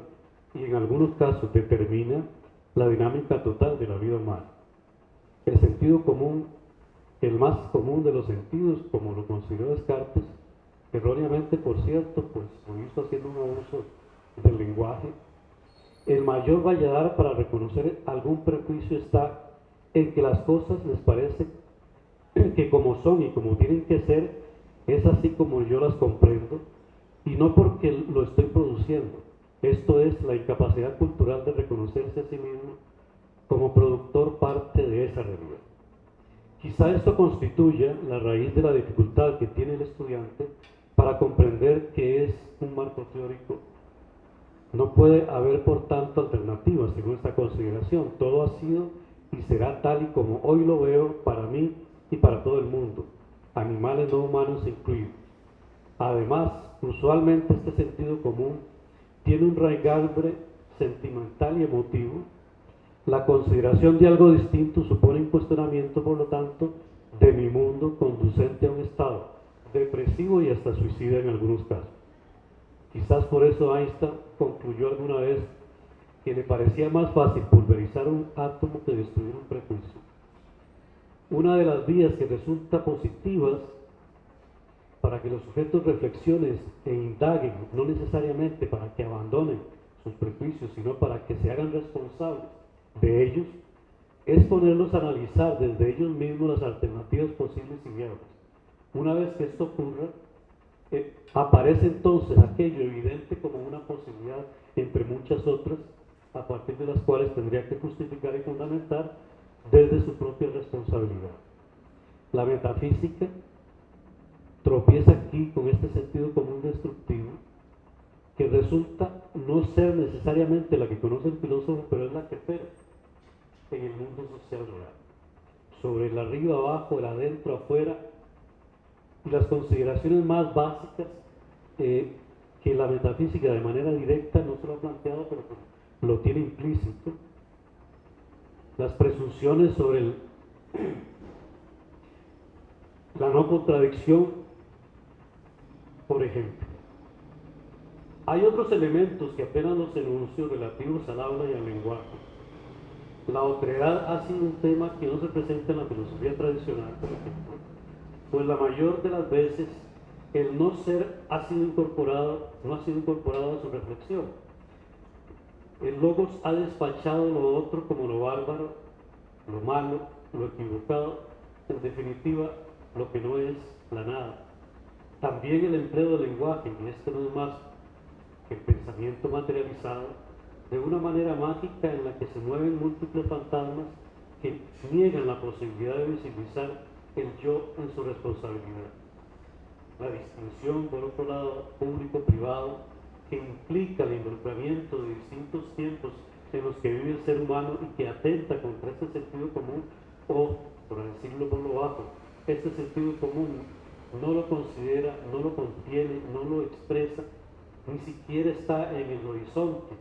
y en algunos casos determina la dinámica total de la vida humana. El sentido común, el más común de los sentidos, como lo consideró Descartes, erróneamente por cierto, pues lo hizo haciendo un abuso del lenguaje. El mayor valladar para reconocer algún prejuicio está en que las cosas les parece que como son y como tienen que ser, es así como yo las comprendo, y no porque lo estoy produciendo. Esto es la incapacidad cultural de reconocerse a sí mismo como productor parte de esa realidad. Quizá esto constituya la raíz de la dificultad que tiene el estudiante para comprender que es un marco teórico. No puede haber, por tanto, alternativas según esta consideración. Todo ha sido y será tal y como hoy lo veo para mí y para todo el mundo, animales no humanos incluidos. Además, usualmente este sentido común tiene un raigambre sentimental y emotivo. La consideración de algo distinto supone un cuestionamiento, por lo tanto, de mi mundo conducente a un estado depresivo y hasta suicida en algunos casos. Quizás por eso Einstein concluyó alguna vez que le parecía más fácil pulverizar un átomo que destruir un prejuicio. Una de las vías que resulta positivas para que los sujetos reflexionen e indaguen, no necesariamente para que abandonen sus prejuicios, sino para que se hagan responsables de ellos, es ponerlos a analizar desde ellos mismos las alternativas posibles y viables. Una vez que esto ocurra, aparece entonces aquello evidente como una posibilidad entre muchas otras, a partir de las cuales tendría que justificar y fundamentar desde su propia responsabilidad. La metafísica tropieza aquí con este sentido común destructivo, que resulta no ser necesariamente la que conoce el filósofo, pero es la que opera en el mundo social real, sobre el arriba, abajo, el adentro, afuera, y las consideraciones más básicas que la metafísica de manera directa no se lo ha planteado, pero lo tiene implícito. Las presunciones sobre La no contradicción, por ejemplo. Hay otros elementos que apenas los enuncio relativos al habla y al lenguaje. La otredad ha sido un tema que no se presenta en la filosofía tradicional, por ejemplo, pues la mayor de las veces el no ser no ha sido incorporado a su reflexión. El logos ha despachado lo otro como lo bárbaro, lo malo, lo equivocado, en definitiva, lo que no es la nada. También el empleo del lenguaje, y esto no es más que el pensamiento materializado, de una manera mágica en la que se mueven múltiples fantasmas que niegan la posibilidad de visibilizar el yo en su responsabilidad. La distinción, por otro lado, público-privado, que implica el involucramiento de distintos tiempos en los que vive el ser humano y que atenta contra este sentido común, o, por decirlo por lo bajo, este sentido común no lo considera, no lo contiene, no lo expresa, ni siquiera está en el horizonte,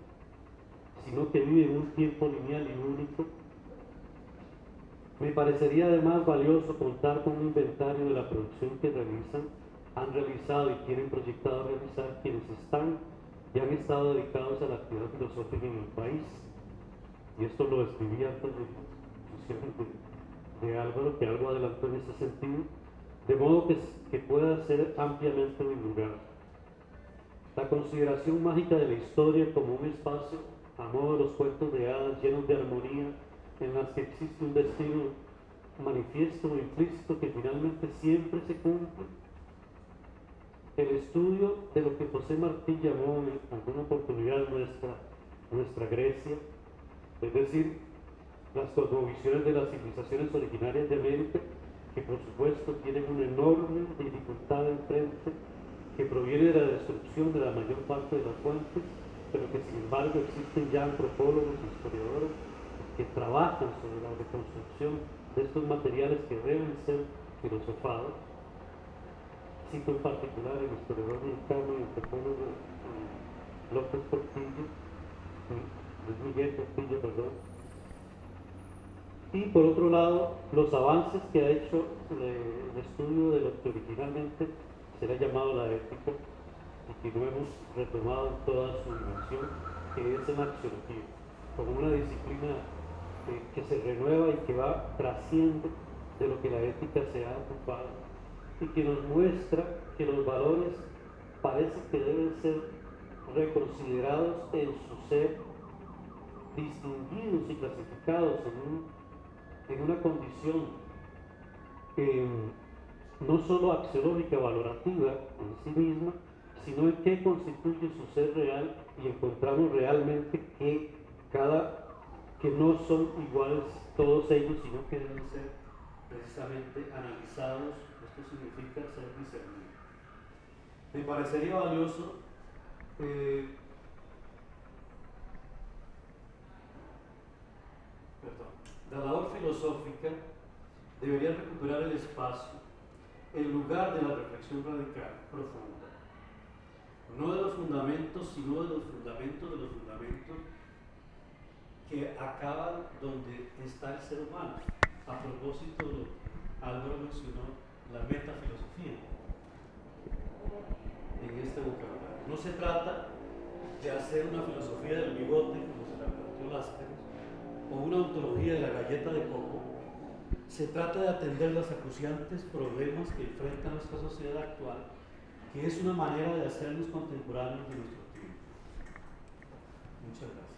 sino que vive en un tiempo lineal y único. Me parecería además valioso contar con un inventario de la producción que han realizado y tienen proyectado realizar quienes están y han estado dedicados a la actividad filosófica en el país. Y esto lo escribí antes de Álvaro, que algo adelantó en ese sentido, de modo que pueda ser ampliamente divulgado. La consideración mágica de la historia como un espacio, a modo de los cuentos de hadas llenos de armonía, en las que existe un destino manifiesto o implícito que finalmente siempre se cumple. El estudio de lo que José Martí llamó en alguna oportunidad nuestra Grecia, es decir, las cosmovisiones de las civilizaciones originarias de América, que por supuesto tienen una enorme dificultad enfrente, que proviene de la destrucción de la mayor parte de las fuentes, pero que sin embargo existen ya antropólogos y historiadores que trabajan sobre la reconstrucción de estos materiales que deben ser filosofados. Cito en particular el historiador mexicano y antropólogo López Portillo, Luis Miguel Portillo, perdón. Y por otro lado, los avances que ha hecho el estudio de lo que originalmente se le ha llamado la ética y que no hemos retomado en toda su dimensión, que es en axiología, como una disciplina que se renueva y que va trasciende de lo que la ética se ha ocupado y que nos muestra que los valores parece que deben ser reconsiderados en su ser, distinguidos y clasificados en una condición no solo axiológica, valorativa en sí misma, sino en qué constituye su ser real, y encontramos realmente que no son iguales todos ellos, sino que deben ser precisamente analizados. Esto significa ser discernidos. Me parecería valioso la labor filosófica debería recuperar el espacio, el lugar de la reflexión radical, profunda, no de los fundamentos, sino de los fundamentos que acaban donde está el ser humano. A propósito, Álvaro mencionó la metafilosofía en este vocabulario. No se trata de hacer una filosofía del bigote, como se la planteó Lázaro, o una ontología de la galleta de coco. Se trata de atender los acuciantes problemas que enfrenta nuestra sociedad actual, que es una manera de hacernos contemporáneos de nuestro tiempo. Muchas gracias.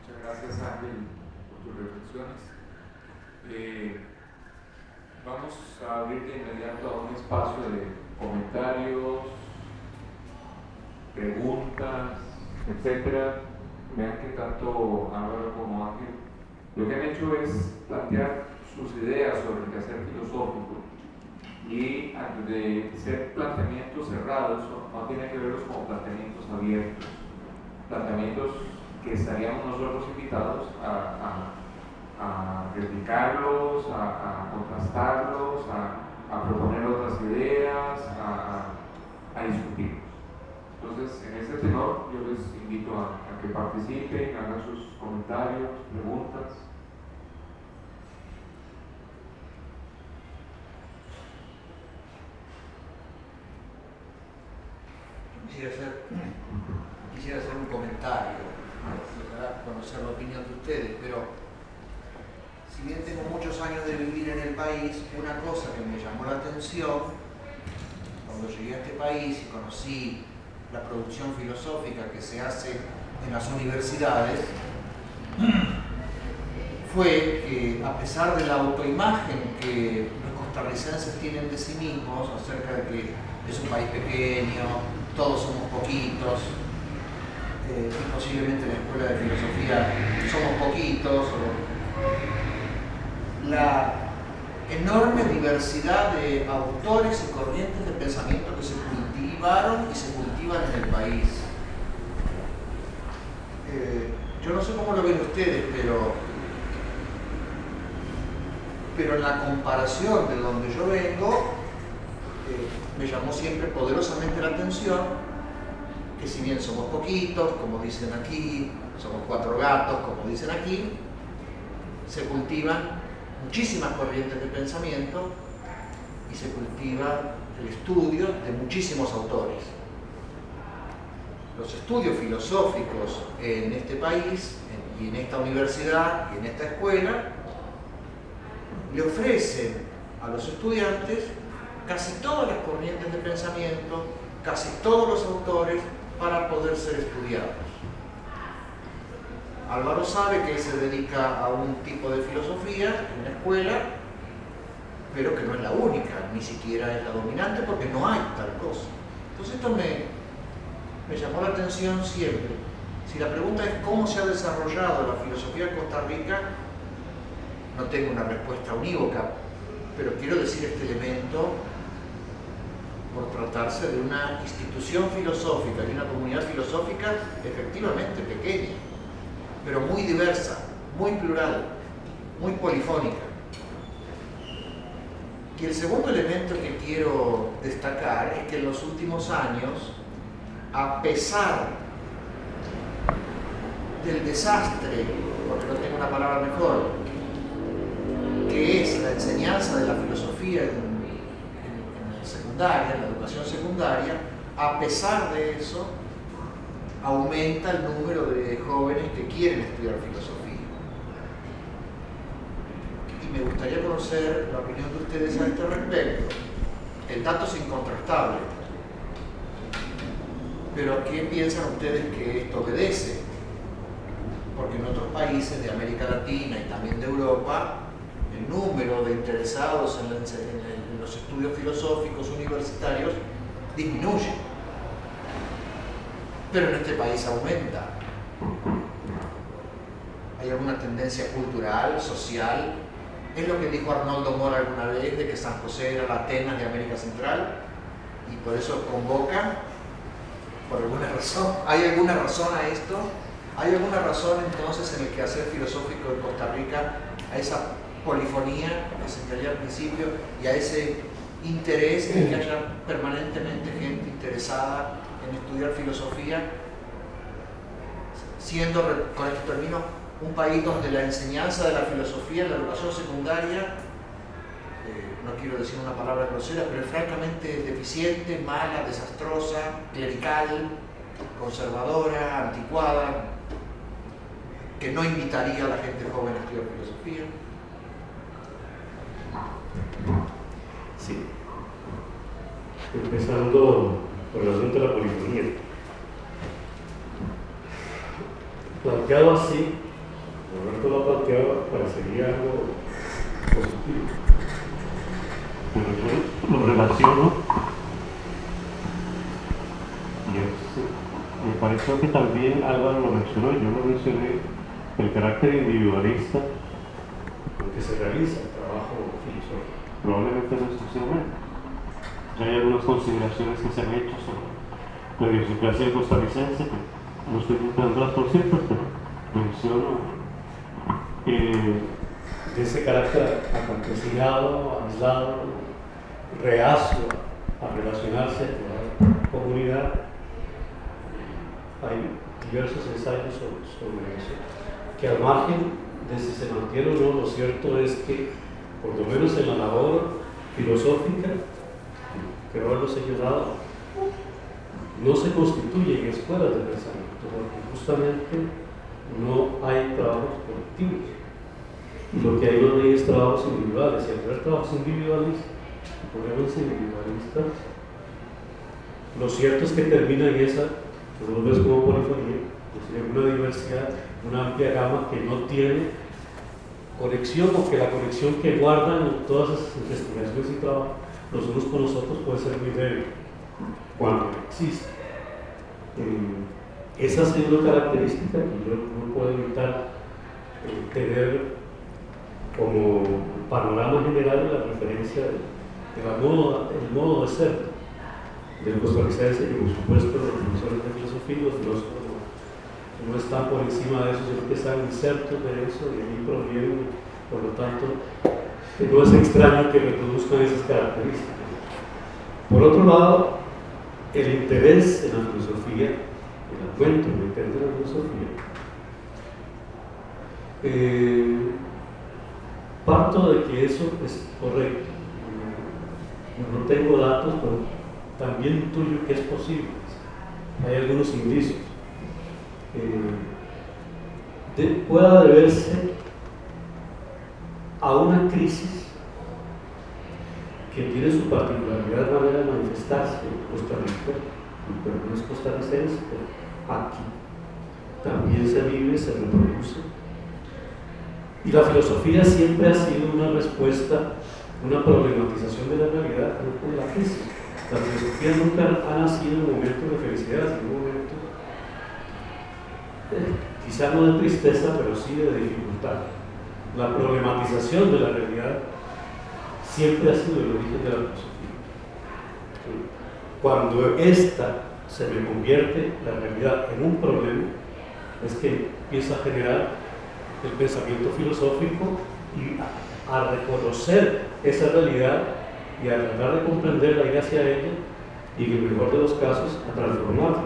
Muchas gracias, Ángel, por tus reflexiones. Vamos a abrir de inmediato a un espacio de comentarios, preguntas, etcétera. Vean que tanto Álvaro como Ángel lo que han hecho es plantear sus ideas sobre el quehacer filosófico, y antes de ser planteamientos cerrados, no tienen que verlos como planteamientos abiertos, planteamientos que estaríamos nosotros invitados a replicarlos, a contrastarlos, a proponer otras ideas, a discutirlos. Entonces, en ese tenor, yo les invito a que participen, hagan sus comentarios, preguntas. Quisiera hacer un comentario, para conocer la opinión de ustedes, pero si bien tengo muchos años de vivir en el país, una cosa que me llamó la atención cuando llegué a este país y conocí la producción filosófica que se hace en las universidades, fue que a pesar de la autoimagen que los costarricenses tienen de sí mismos acerca de que es un país pequeño, todos somos poquitos, y posiblemente en la escuela de filosofía somos poquitos, la enorme diversidad de autores y corrientes de pensamiento que se cultivaron y se cultivan en el país. Yo no sé cómo lo ven ustedes, pero en la comparación de donde yo vengo, me llamó siempre poderosamente la atención que si bien somos poquitos, como dicen aquí, somos 4 gatos, como dicen aquí, se cultivan muchísimas corrientes de pensamiento y se cultiva el estudio de muchísimos autores. Los estudios filosóficos en este país y en esta universidad y en esta escuela le ofrecen a los estudiantes casi todas las corrientes de pensamiento, casi todos los autores para poder ser estudiados. Álvaro sabe que él se dedica a un tipo de filosofía en la escuela, pero que no es la única, ni siquiera es la dominante porque no hay tal cosa. Entonces esto me llamó la atención siempre. Si la pregunta es cómo se ha desarrollado la filosofía en Costa Rica, no tengo una respuesta unívoca, pero quiero decir este elemento por tratarse de una institución filosófica y una comunidad filosófica efectivamente pequeña, pero muy diversa, muy plural, muy polifónica. Y el segundo elemento que quiero destacar es que en los últimos años, a pesar del desastre, porque no tengo una palabra mejor, que es la enseñanza de la filosofía en secundaria, en la educación secundaria, a pesar de eso, aumenta el número de jóvenes que quieren estudiar filosofía. Y me gustaría conocer la opinión de ustedes a este respecto. El dato es incontrastable, pero ¿a qué piensan ustedes que esto obedece? Porque en otros países de América Latina y también de Europa, el número de interesados en los estudios filosóficos universitarios disminuye, pero en este país aumenta. ¿Hay alguna tendencia cultural, social? ¿Es lo que dijo Arnoldo Mora alguna vez de que San José era la Atenas de América Central y por eso convoca? ¿Por alguna razón? ¿Hay alguna razón a esto? ¿Hay alguna razón entonces en el quehacer filosófico de Costa Rica, a esa polifonía que señalé al principio y a ese interés en que haya permanentemente gente interesada en estudiar filosofía, siendo, con esto termino, un país donde la enseñanza de la filosofía en la educación secundaria, no quiero decir una palabra grosera, pero es francamente deficiente, mala, desastrosa, clerical, conservadora, anticuada, que no invitaría a la gente joven a estudiar filosofía? Sí. Empezando por el asunto de la polifonía. Planteado así, Roberto lo ha planteado, parecería algo positivo. Pero yo lo relaciono y me pareció que también Álvaro lo mencionó, yo lo mencioné, el carácter individualista con que se realiza el trabajo filosófico. Probablemente no es exclusivamente. Hay algunas consideraciones que se han hecho sobre la idiosincrasia costarricense, que no estoy intentando por cierto, pero menciono de ese carácter acampesinado, aislado, reacio a relacionarse con la comunidad, hay diversos ensayos sobre eso, que al margen de si se mantiene o no, lo cierto es que, por lo menos en la labor filosófica, creo haberlo señalado, no se constituyen escuelas de pensamiento, porque justamente no hay trabajos colectivos. Y lo que hay no hay es trabajos individuales. Y al haber trabajos individuales, problemas individualistas, lo cierto es que termina en esa, que vos ves como polifonía, es decir, una diversidad, una amplia gama que no tiene conexión, o que la conexión que guardan todas esas investigaciones y trabajos los unos con los otros puede ser muy débil cuando existe. Esa ha sido una característica que yo no puedo evitar tener como panorama general de la referencia del modo de ser del costarricense y por supuesto de los profesores de filosofía. Los filósofos no están por encima de eso, sino que están insertos de eso y ahí provienen, por lo tanto no es extraño que reproduzcan esas características. Por otro lado, el interés en la filosofía, el aumento del interés en la filosofía, parto de que eso es correcto. No tengo datos, pero también intuyo que es posible. Hay algunos indicios. Pueda deberse a una crisis que tiene su particularidad manera de manifestarse en Costa Rica, pero no es costarricense, pero aquí también se vive, se reproduce. Y la filosofía siempre ha sido una respuesta, una problematización de la realidad, no de la crisis. La filosofía nunca ha nacido en momentos de felicidad, sino en momentos, quizá no de tristeza, pero sí de dificultad. La problematización de la realidad siempre ha sido el origen de la filosofía. Cuando esta se me convierte la realidad en un problema, es que empieza a generar el pensamiento filosófico y a reconocer esa realidad y a tratar de comprenderla, ir hacia ella y en el mejor de los casos a transformarla.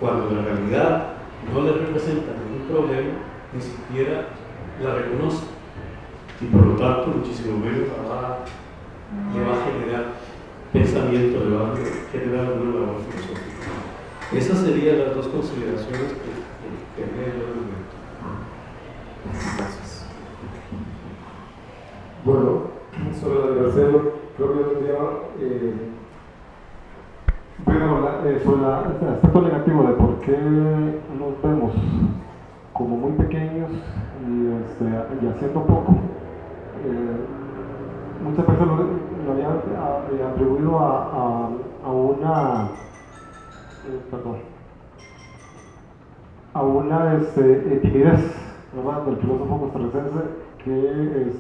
Cuando la realidad no le representa ningún problema, ni siquiera la reconoce y por lo tanto muchísimo menos le va a generar pensamiento, le va a generar una labor filosófica. Esas serían las dos consideraciones que me dio el momento. Gracias. Bueno, sobre la diversidad, creo que yo tendría voy a hablar sobre el aspecto negativo de por qué nos vemos como muy pequeños y haciendo poco. Muchas veces lo había atribuido a una timidez, ¿verdad?, del filósofo costarricense que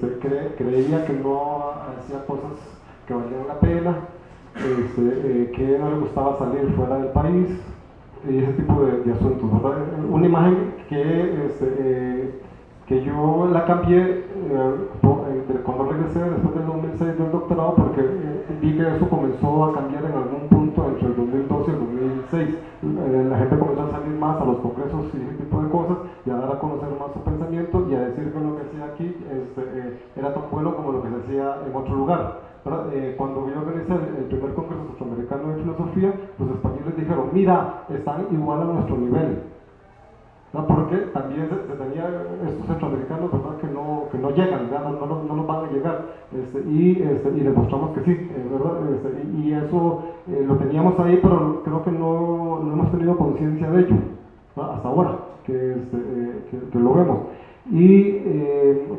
creía que no hacía cosas que valían la pena, que no le gustaba salir fuera del país y ese tipo de asuntos, ¿verdad? Una imagen que yo la cambié cuando regresé después del 2006 del doctorado, porque vi que eso comenzó a cambiar en algún punto entre el 2012 y el 2006. La gente comenzó a salir más a los congresos y ese tipo de cosas y a dar a conocer más su pensamiento y a decir que lo que hacía aquí era tan bueno como lo que se hacía en otro lugar. Cuando yo organizé el primer congreso centroamericano de filosofía, los españoles dijeron: mira, están igual a nuestro nivel. ¿No? Porque también se tenía estos centroamericanos, ¿verdad?, que no llegan, no nos van a llegar, y les mostramos que sí, ¿verdad? Y eso lo teníamos ahí, pero creo que no hemos tenido conciencia de ello, ¿no?, hasta ahora que lo vemos. Y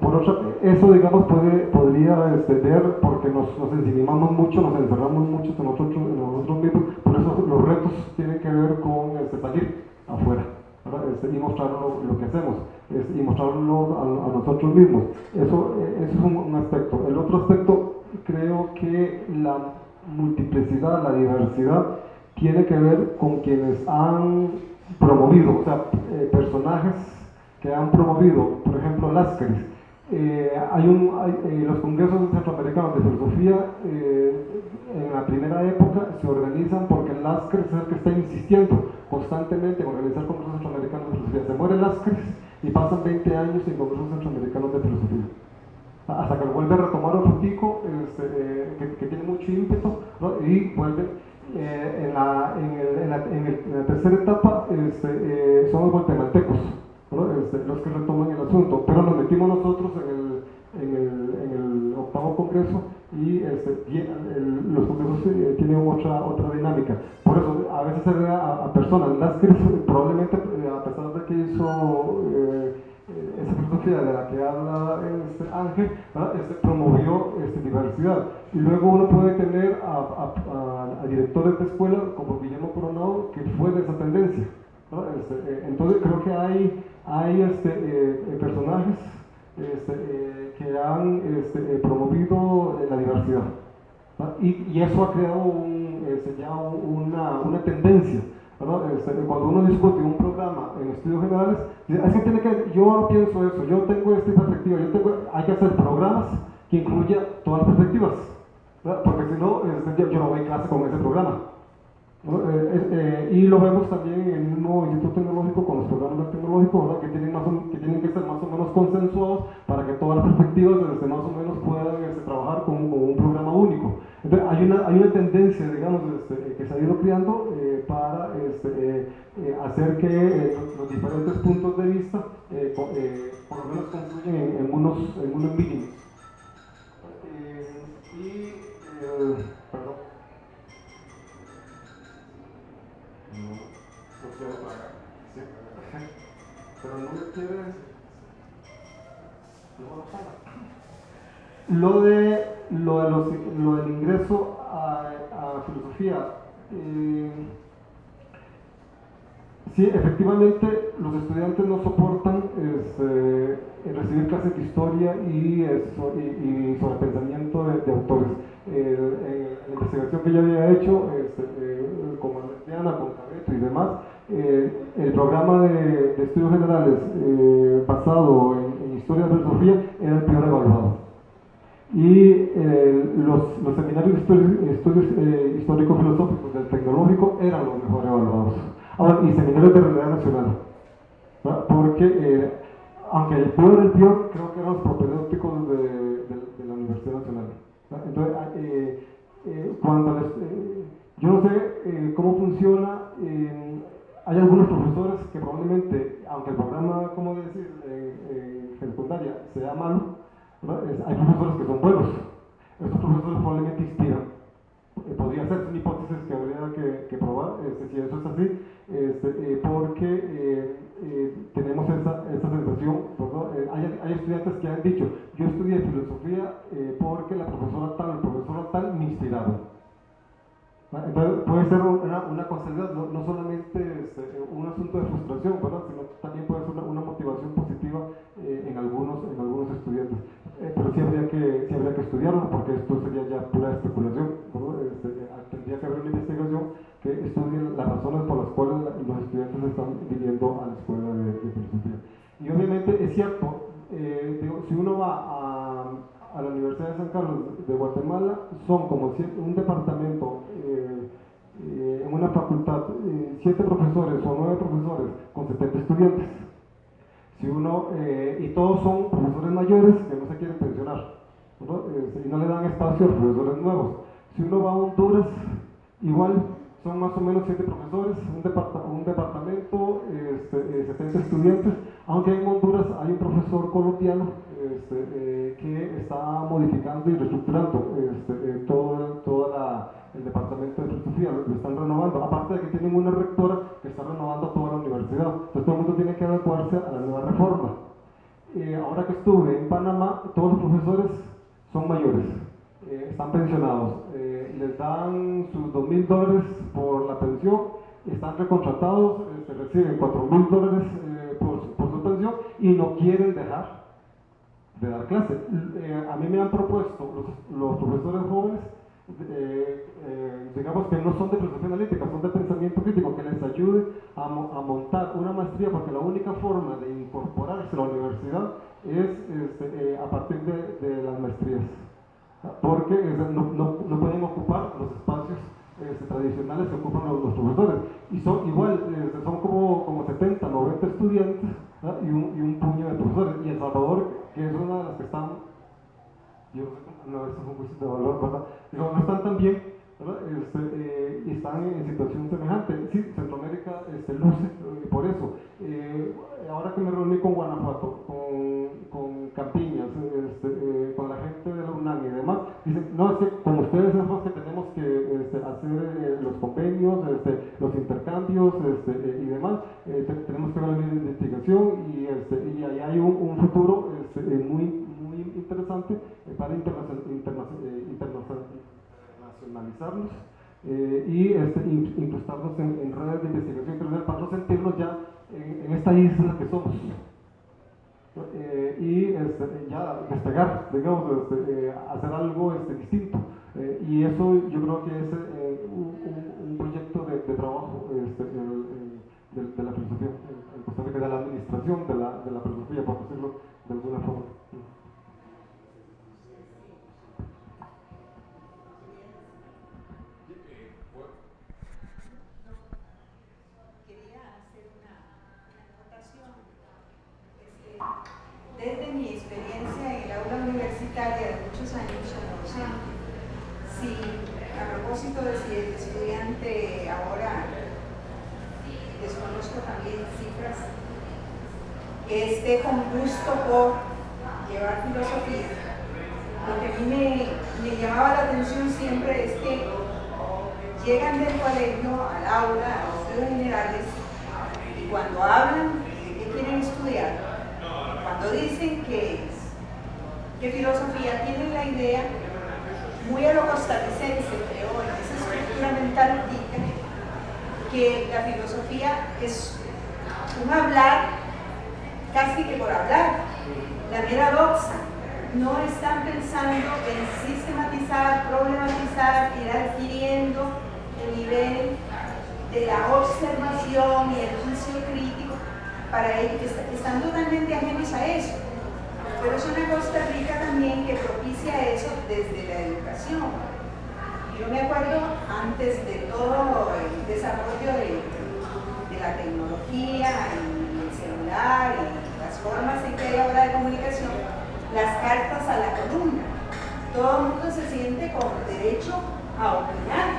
por otra, eso, digamos, podría ver, porque nos ensimismamos mucho, nos encerramos mucho en nosotros mismos. Por eso los retos tienen que ver con salir afuera, y mostrar lo que hacemos, y mostrarlo a nosotros mismos. Eso es un aspecto. El otro aspecto, creo que la multiplicidad, la diversidad, tiene que ver con quienes han promovido, o sea, personajes que han promovido, por ejemplo, Láscaris, Los congresos centroamericanos de filosofía en la primera época se organizan porque Lascres es el que está insistiendo constantemente en organizar congresos centroamericanos de filosofía. Se muere Lascres y pasan 20 años sin congresos centroamericanos de filosofía. Hasta que lo vuelve a retomar otro tico que tiene mucho ímpetu, ¿no? Y vuelve en la tercera etapa son los guatemaltecos, ¿no? Los que retoman el asunto, pero nos metimos nosotros en el octavo congreso y los congresos tienen otra dinámica. Por eso a veces se ve a personas, las que probablemente a pesar de que hizo esa filosofía de la que habla Ángel, promovió diversidad. Y luego uno puede tener a directores de escuela como Guillermo Coronado, que fue de esa tendencia, ¿no? Entonces creo que hay personajes que han promovido la diversidad, ¿no? Y eso ha creado ya una tendencia, ¿no? Cuando uno discute un programa en estudios generales, es que tiene que, yo no pienso eso, yo tengo esta perspectiva, hay que hacer programas que incluya todas las perspectivas, ¿no? Porque si no, yo no voy a clase con ese programa, ¿no? Y lo vemos también en el mismo Instituto Tecnológico con los programas tecnológicos, ¿verdad? Que tienen que ser más o menos consensuados para que todas las perspectivas más o menos puedan trabajar con un programa único. Entonces hay una tendencia, digamos, que se ha ido creando para hacer que los diferentes puntos de vista por lo menos confluyen en unos mínimos. Perdón. Pero no me quieres. Lo del ingreso a filosofía. Sí, efectivamente, los estudiantes no soportan recibir clases de historia y sobre pensamiento de autores. La investigación que yo había hecho con Diana, con Cabeto y demás, el programa de estudios generales basado en historia de filosofía era el peor evaluado. Y los seminarios de estudios histórico-filosóficos del tecnológico eran los mejor evaluados. Ahora, y seminarios de realidad nacional, ¿no? Porque aunque el peor, creo que eran los propedéuticos de la Universidad Nacional, ¿no? Entonces, yo no sé cómo funciona, hay algunos profesores que probablemente, aunque el programa, como decir, en secundaria sea malo, ¿no? Hay profesores que son buenos. Estos profesores probablemente inspiran. Podría ser una hipótesis que habría que probar, si eso es así, porque tenemos esa sensación, ¿no? Hay estudiantes que han dicho, yo estudié filosofía porque la profesora tal, el profesor tal me inspiraron. Entonces puede ser una causalidad, no solamente un asunto de frustración, ¿verdad? Sino también puede ser una motivación positiva en algunos estudiantes. Pero sí habría que estudiarlo, porque esto sería ya pura especulación, ¿no? Tendría que haber una investigación que estudie las razones por las cuales los estudiantes están viniendo a la escuela de filosofía. Y obviamente es cierto, si uno va a la Universidad de San Carlos de Guatemala, son como un departamento en una facultad, 7 profesores o 9 profesores con 70 estudiantes. Y todos son profesores mayores que no se quieren pensionar, ¿no? Y no le dan espacio a los profesores nuevos. Si uno va a Honduras, igual son más o menos 7 profesores, un departamento, 70 estudiantes, aunque en Honduras hay un profesor colombiano que está modificando y reestructurando todo el departamento de filosofía, lo están renovando, aparte de que tienen una rectora que está renovando toda la universidad, entonces todo el mundo tiene que adecuarse a la nueva reforma. Ahora que estuve en Panamá, todos los profesores son mayores, están pensionados, les dan sus $2,000 por la pensión, están recontratados, reciben $4,000 por su pensión y no quieren dejar de dar clase. A mí me han propuesto los profesores jóvenes, digamos que no son de filosofía analítica, son de pensamiento crítico, que les ayude a montar una maestría, porque la única forma de incorporarse a la universidad es a partir de las maestrías, porque no pueden ocupar los espacios tradicionales que ocupan los profesores, y son igual, son como 70, 90 estudiantes, ¿verdad? y un puño de profesores, y El Salvador, que es una de las que están, yo no, estos son juicios de valor, ¿verdad? No están tan bien, ¿verdad? Y están en situación semejante. Sí, Centroamérica luce por eso. Ahora que me reuní con Guanajuato, con Campiñas, con la gente de la UNAM y demás, dicen, no, es que con ustedes es lo que tenemos que hacer los convenios, los intercambios y demás, tenemos que ver la línea de investigación y ahí hay un futuro muy interesante para internacionalizarnos y incrustarnos en redes de investigación internacional para no sentirnos ya en esta isla que somos. Y ya despegar, digamos, hacer algo distinto. Y eso yo creo que es un proyecto de trabajo de la filosofía en Costa Rica, de la administración de la filosofía, por decirlo de alguna forma. Desde mi experiencia en el aula universitaria de muchos años como docente, si a propósito de si el estudiante ahora, desconozco también cifras, esté con gusto por llevar filosofía, lo que a mí me llamaba la atención siempre es que llegan del colegio al aula, a los estudios generales, y cuando hablan de qué quieren estudiar, cuando dicen que filosofía, tienen la idea muy a lo costarricense, creo, en esa estructura mental tica, que la filosofía es un hablar casi que por hablar, la mera doxa. No están pensando en sistematizar, problematizar, ir adquiriendo el nivel de la observación y el juicio crítico. Para ellos están totalmente ajenos a eso, pero es una Costa Rica también que propicia eso desde la educación. Yo me acuerdo antes de todo el desarrollo de la tecnología y el celular y las formas en que hay ahora de comunicación, las cartas a la columna. Todo el mundo se siente con derecho a opinar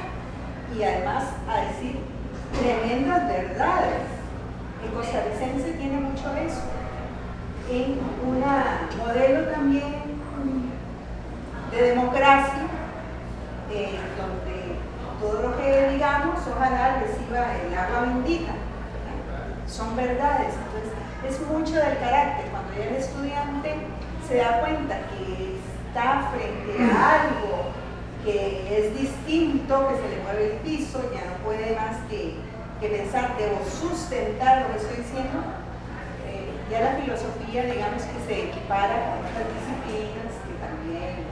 y además a decir tremendas verdades. El costarricense tiene mucho eso, en un modelo también de democracia, donde todo lo que digamos, ojalá reciba el agua bendita, son verdades. Entonces, es mucho del carácter. Cuando ya el estudiante se da cuenta que está frente a algo que es distinto, que se le mueve el piso, ya no puede más que pensar, debo sustentar lo que estoy diciendo, ya la filosofía, digamos que se equipara con otras disciplinas que también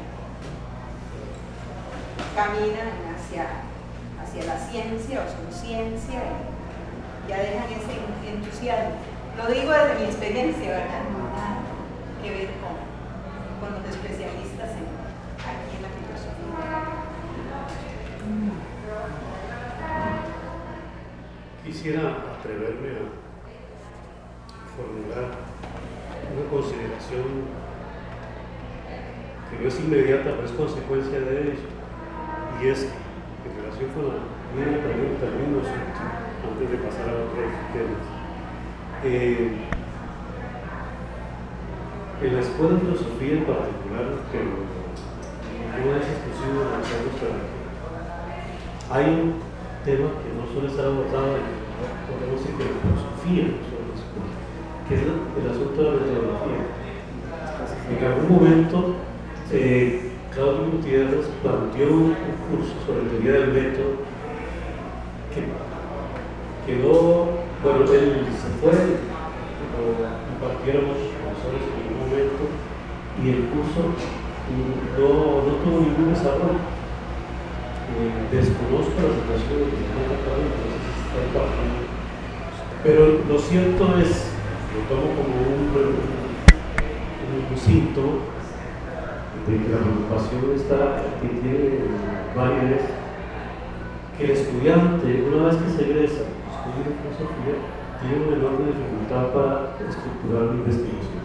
caminan hacia la ciencia o su ciencia y ya dejan ese entusiasmo. Lo digo desde mi experiencia, ¿verdad? No nada que ver con los especialistas aquí en la filosofía. Quisiera atreverme a formular una consideración que no es inmediata, pero es consecuencia de ello, y es en relación con la misma pregunta, el mismo asunto, antes de pasar a otros temas. En la escuela de filosofía en particular, que no es exclusivo de la escuela, hay un tema que no suele estar abordado en, podemos decir, que la filosofía no suele estar, que es el asunto de la metodología. En algún momento, Claudio Gutiérrez planteó un curso sobre teoría del método que quedó, bueno, él se fue, lo impartieron los profesores en algún momento y el curso no tuvo ningún desarrollo. Desconozco la situación que se ha tratado, pero lo cierto es, lo tomo como un un síntoma de que la preocupación que tiene validez, que el estudiante, una vez que se egresa, estudia filosofía, tiene una enorme dificultad para estructurar la investigación.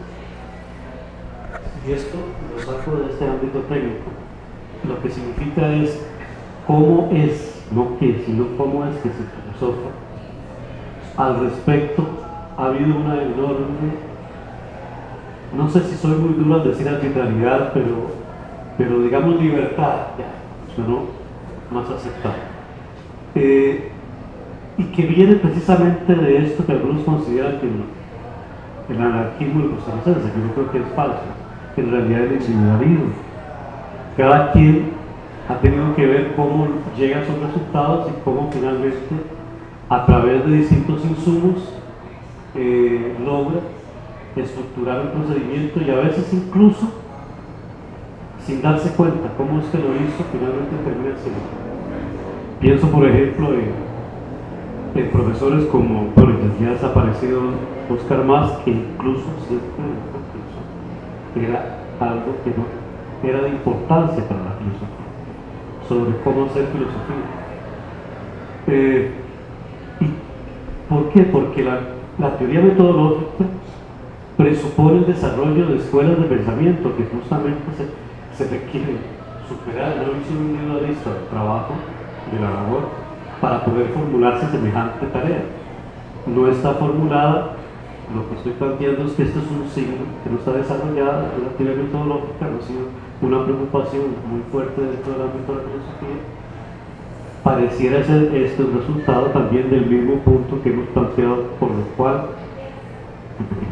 Y esto lo saco de este ámbito técnico. Lo que significa es cómo es, no qué, sino cómo es que se filosofa. Al respecto, ha habido una enorme, no sé si soy muy duro al decir arbitrariedad, pero digamos libertad, ya, sonó más aceptable. Y que viene precisamente de esto que algunos consideran que el anarquismo y costarricense, que yo creo que es falso, que en realidad es el individualismo. Cada quien ha tenido que ver cómo llega a sus resultados y cómo finalmente, a través de distintos insumos, logra estructurar un procedimiento y a veces incluso sin darse cuenta cómo es que lo hizo, finalmente termina siendo. Pienso, por ejemplo, en profesores como, bueno, ya desaparecido Oscar Mas, que incluso era algo que no era de importancia para la filosofía, sobre cómo hacer filosofía. ¿Y por qué? Porque la teoría metodológica presupone el desarrollo de escuelas de pensamiento que justamente se requieren superar la visión individualista del trabajo, de la labor, para poder formularse semejante tarea. No está formulada, lo que estoy planteando es que esto es un signo que no está desarrollada, la teoría metodológica no ha sido una preocupación muy fuerte dentro del ámbito de la filosofía. Pareciera ser esto el resultado también del mismo punto que hemos planteado, por lo cual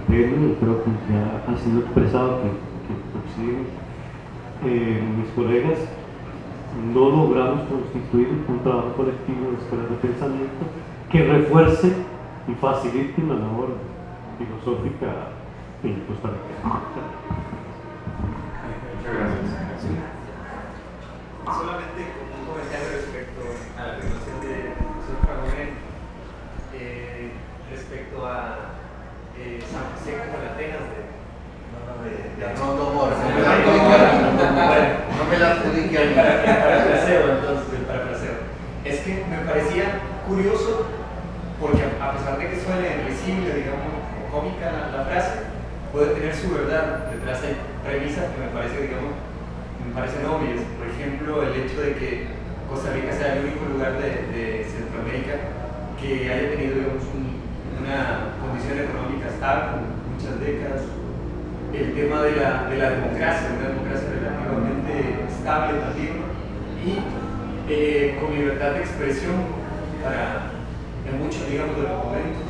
creo que ya ha sido expresado que coincidimos mis colegas, no logramos constituir un trabajo colectivo de escuelas de pensamiento que refuerce y facilite la labor filosófica en Costa Rica. Muchas gracias. Solamente como un comentario respecto a la afirmación de profesor Fragonet respecto a San José como la Atenas no me la adjudique a mí. El parafraseo. Es que me parecía curioso porque a pesar de que suene risible, digamos, cómica la frase, puede tener su verdad. Detrás hay premisas que me parecen obvias. Por ejemplo, el hecho de que Costa Rica sea el único lugar de Centroamérica que haya tenido, digamos, una condición económica estable muchas décadas. El tema de la democracia, una democracia relativamente estable también, y con libertad de expresión en muchos, digamos, de los momentos,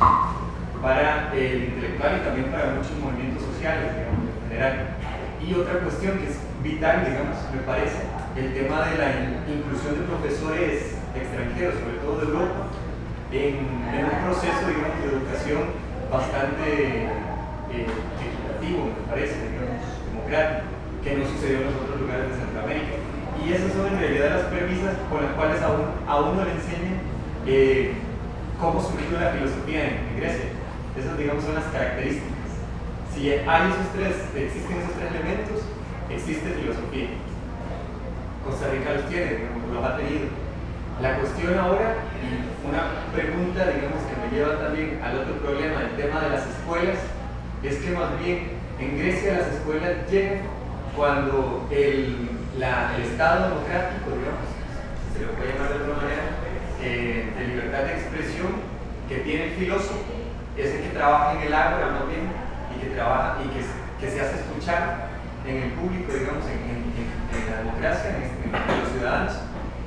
para el intelectual y también para muchos movimientos sociales, digamos, en general. Y otra cuestión que es vital, digamos, me parece, el tema de la inclusión de profesores extranjeros, sobre todo de Europa, en un proceso, digamos, de educación bastante equitativo, me parece, digamos, democrático, que no sucedió en los otros lugares de Centroamérica. Y esas son en realidad las premisas con las cuales a uno le enseñan cómo surgió la filosofía en Grecia. Esas, digamos, son las características. Si existen esos tres elementos, existe filosofía. Costa Rica los tiene, digamos, los ha tenido. La cuestión ahora, y una pregunta, digamos, que me lleva también al otro problema, el tema de las escuelas, es que más bien en Grecia las escuelas llegan cuando el Estado democrático, digamos, si se lo puede llamar de alguna manera, de libertad de expresión que tiene el filósofo, es el que trabaja en el ágora más bien, y que se hace escuchar en el público, digamos, en la democracia, en los ciudadanos,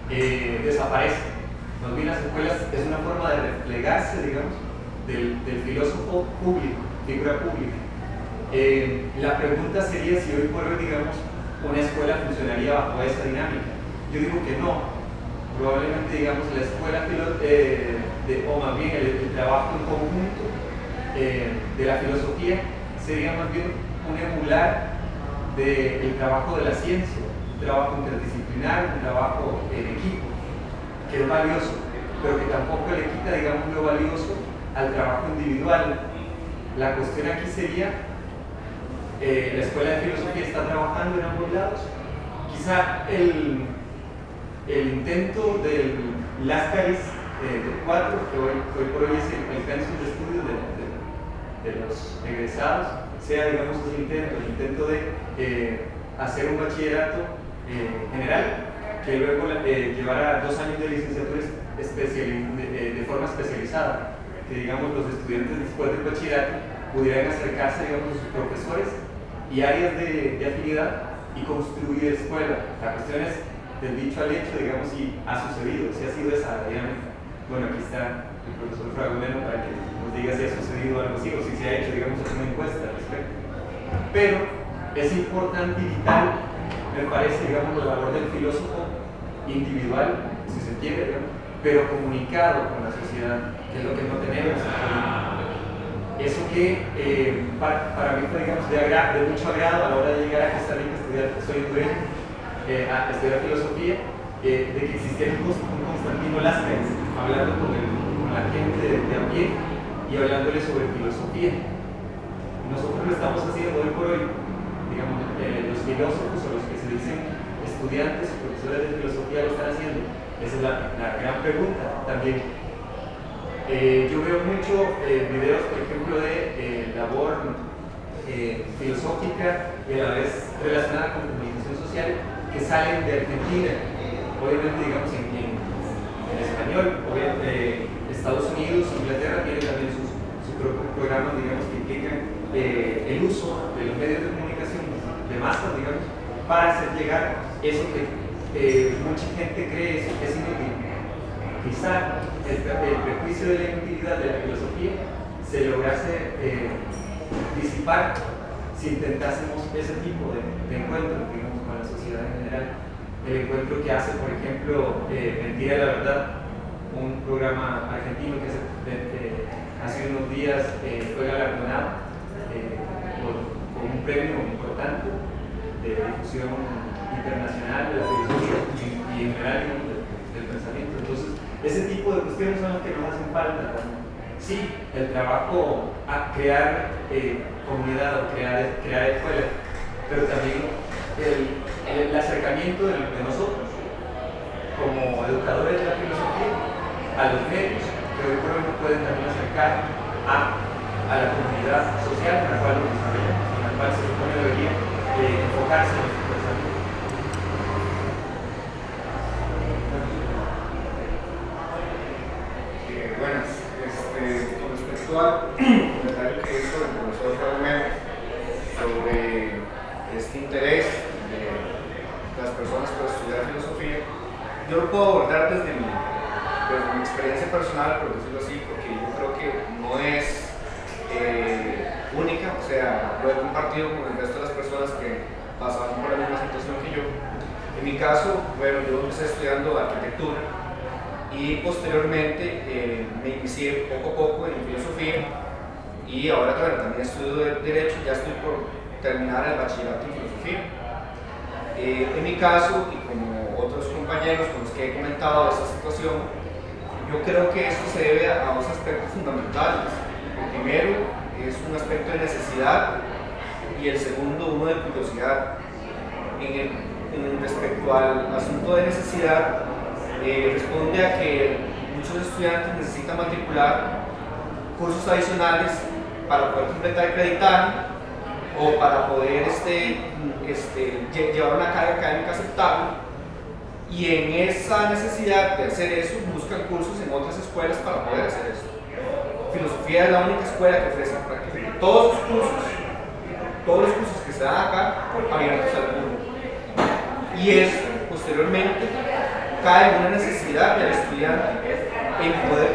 desaparece. Más bien las escuelas es una forma de replegarse, digamos, del filósofo público, figura pública. La pregunta sería si hoy por hoy, digamos, una escuela funcionaría bajo esa dinámica. Yo digo que no. Probablemente, digamos, la escuela o más bien el trabajo en conjunto de la filosofía sería más bien un emular del trabajo de la ciencia, un trabajo interdisciplinar, un trabajo en equipo, que es valioso, pero que tampoco le quita, digamos, lo valioso al trabajo individual. La cuestión aquí sería la Escuela de Filosofía está trabajando en ambos lados. Quizá el intento del Láscaris del 4, que hoy por hoy es el pensum de estudios de los egresados, sea, digamos, el intento de hacer un bachillerato general que luego llevara 2 años de licenciatura de forma especializada, que, digamos, los estudiantes después del bachillerato pudieran acercarse, digamos, a sus profesores y áreas de afinidad y construir escuela. La cuestión es del dicho al hecho, digamos, si ha sucedido, si ha sido esa dinámica. Bueno, aquí está el profesor Fragoleno para que nos diga si ha sucedido algo así o si se ha hecho, digamos, una encuesta al respecto. Pero es importante y vital, me parece, digamos, la labor del filósofo individual, si se quiere, digamos, pero comunicado con la sociedad, que es lo que no tenemos. Eso que para mí fue, digamos, de mucho agrado a la hora de llegar a Costa Rica a estudiar, soy hondureño, a estudiar filosofía, de que existiera un Constantino Láscaris hablando con la gente de a pie y hablándole sobre filosofía. Nosotros lo estamos haciendo hoy por hoy, digamos, los filósofos o los que se dicen estudiantes o profesores de filosofía lo están haciendo. Esa es la gran pregunta también. Yo veo mucho videos, por ejemplo, de labor filosófica y a la vez relacionada con comunicación social que salen de Argentina, obviamente, digamos, en español. Estados Unidos, Inglaterra tienen también sus propios programas, digamos, que implican el uso de los medios de comunicación de masas, digamos, para hacer llegar eso que mucha gente cree es inútil. Quizá el prejuicio de la inutilidad de la filosofía se lograse disipar si intentásemos ese tipo de encuentros, digamos, con la sociedad en general. El encuentro que hace, por ejemplo, Mentira de la Verdad, un programa argentino que hace unos días fue galardonado con un premio importante de difusión internacional de la filosofía y en general del pensamiento. Entonces, ese tipo de cuestiones son las que nos hacen falta también. Sí, el trabajo a crear comunidad o crear escuelas, pero también el acercamiento de nosotros como educadores de la filosofía a los medios que hoy por hoy nos pueden también acercar a la comunidad social en la cual nos desarrollamos, en la cual se supone debería enfocarse en nuestro pensamiento. Buenas, con respecto al comentario que hizo el profesor Fragoleno sobre este interés de las personas por estudiar filosofía, yo lo puedo abordar desde mi experiencia personal, por decirlo así, porque yo creo que no es única, o sea, lo he compartido con el resto de las personas que pasaban por la misma situación que yo. En mi caso, bueno, yo empecé estudiando arquitectura y posteriormente me inicié poco a poco en filosofía y ahora también estudio Derecho, ya estoy por terminar el bachillerato en filosofía. En mi caso, y como otros compañeros con los que he comentado esta situación, yo creo que esto se debe a dos aspectos fundamentales. El primero es un aspecto de necesidad y el segundo uno de curiosidad. Respecto al asunto de necesidad, responde a que muchos estudiantes necesitan matricular cursos adicionales para poder completar el acreditaje o para poder llevar una carga académica aceptable, y en esa necesidad de hacer eso buscan cursos en otras escuelas para poder hacer eso. Filosofía es la única escuela que ofrece prácticamente todos los cursos que se dan acá abiertos al público, y eso posteriormente cae en una necesidad del estudiante en poder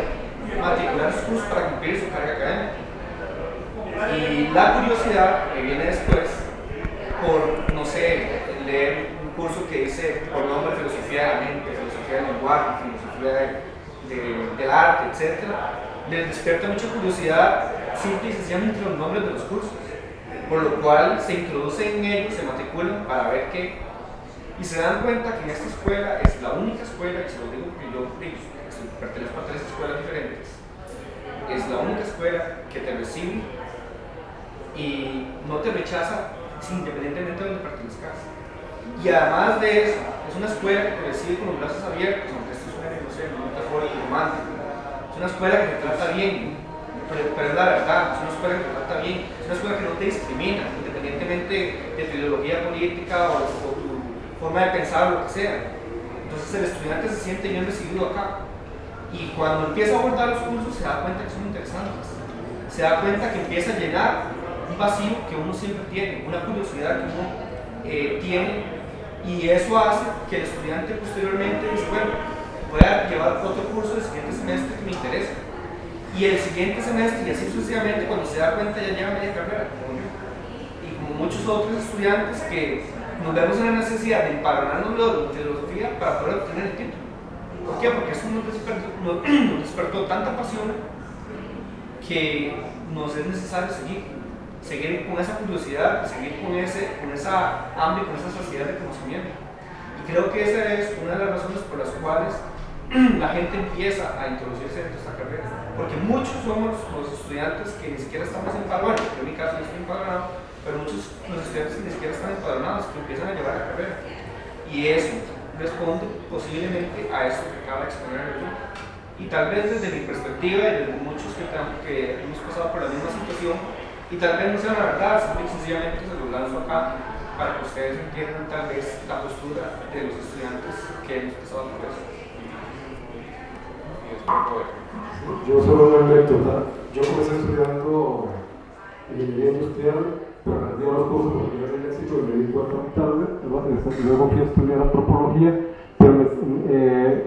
matricular sus cursos para cumplir su carga académica. Y la curiosidad que viene después por, no sé, leer un curso que dice por nombre filosofía de la mente, filosofía del lenguaje, filosofía del arte, etc., les despierta mucha curiosidad simple y sencillamente los nombres de los cursos, por lo cual se introducen en ellos, se matriculan para ver qué, y se dan cuenta que en esta escuela es la única escuela, y se lo digo porque yo pertenezco a 3 escuelas diferentes, es la única escuela que te recibe y no te rechaza independientemente de donde pertenezcas. Y además de eso, es una escuela que te recibe con los brazos abiertos, aunque esto suene, no sé, muy metafórico, romántico. Es una escuela que te trata bien, pero es la verdad, es una escuela que te trata bien, es una escuela que no te discrimina, independientemente de tu ideología política o tu forma de pensar o lo que sea. Entonces el estudiante se siente bien recibido acá. Y cuando empieza a abordar los cursos se da cuenta que son interesantes. Se da cuenta que empieza a llenar un vacío que uno siempre tiene, una curiosidad que uno tiene, y eso hace que el estudiante posteriormente dice, bueno, voy a llevar otro curso el siguiente semestre que me interesa. Y el siguiente semestre, y así sucesivamente, cuando se da cuenta ya lleva media carrera, como yo. Y como muchos otros estudiantes que nos vemos en la necesidad de empadronarnos de filosofía para poder obtener el título. ¿Por qué? Porque eso nos despertó tanta pasión que nos es necesario seguir con esa curiosidad, seguir con esa hambre, con esa saciedad de conocimiento. Y creo que esa es una de las razones por las cuales la gente empieza a introducirse en esta carrera. Porque muchos somos los estudiantes que ni siquiera estamos empadronados, bueno, en mi caso yo estoy empadronado, pero muchos los estudiantes que ni siquiera están empadronados, que empiezan a llevar la carrera. Y eso responde posiblemente a eso que acaba de exponer yo. Y tal vez desde mi perspectiva y desde muchos que hemos pasado por la misma situación, y tal vez no sea la verdad, sencillamente se lo lanzo acá para que ustedes entiendan tal vez la postura de los estudiantes que hemos pasado por eso. Yo solo una anécdota. Yo comencé estudiando ingeniería industrial, pero perdí los cursos porque yo era el éxito y me di cuenta muy tarde. Luego fui a estudiar antropología, pero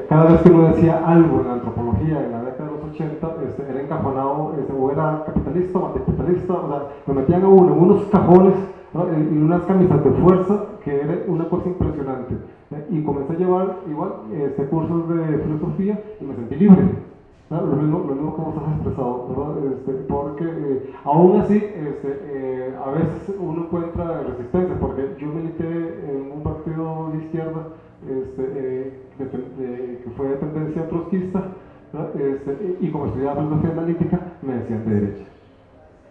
cada vez que uno decía algo en antropología en la década de los 80, era encajonado, o era capitalista o anticapitalista, o sea, lo metían a uno en unos cajones, ¿no? Y unas camisas de fuerza, que era una cosa impresionante. Y comencé a llevar igual cursos de filosofía y me sentí libre. ¿No? Lo mismo que vos has expresado, ¿verdad? Porque aún así a veces uno encuentra resistencia, porque yo milité en un partido de izquierda que fue de tendencia trotskista, y como estudiaba filosofía analítica me decían de derecha.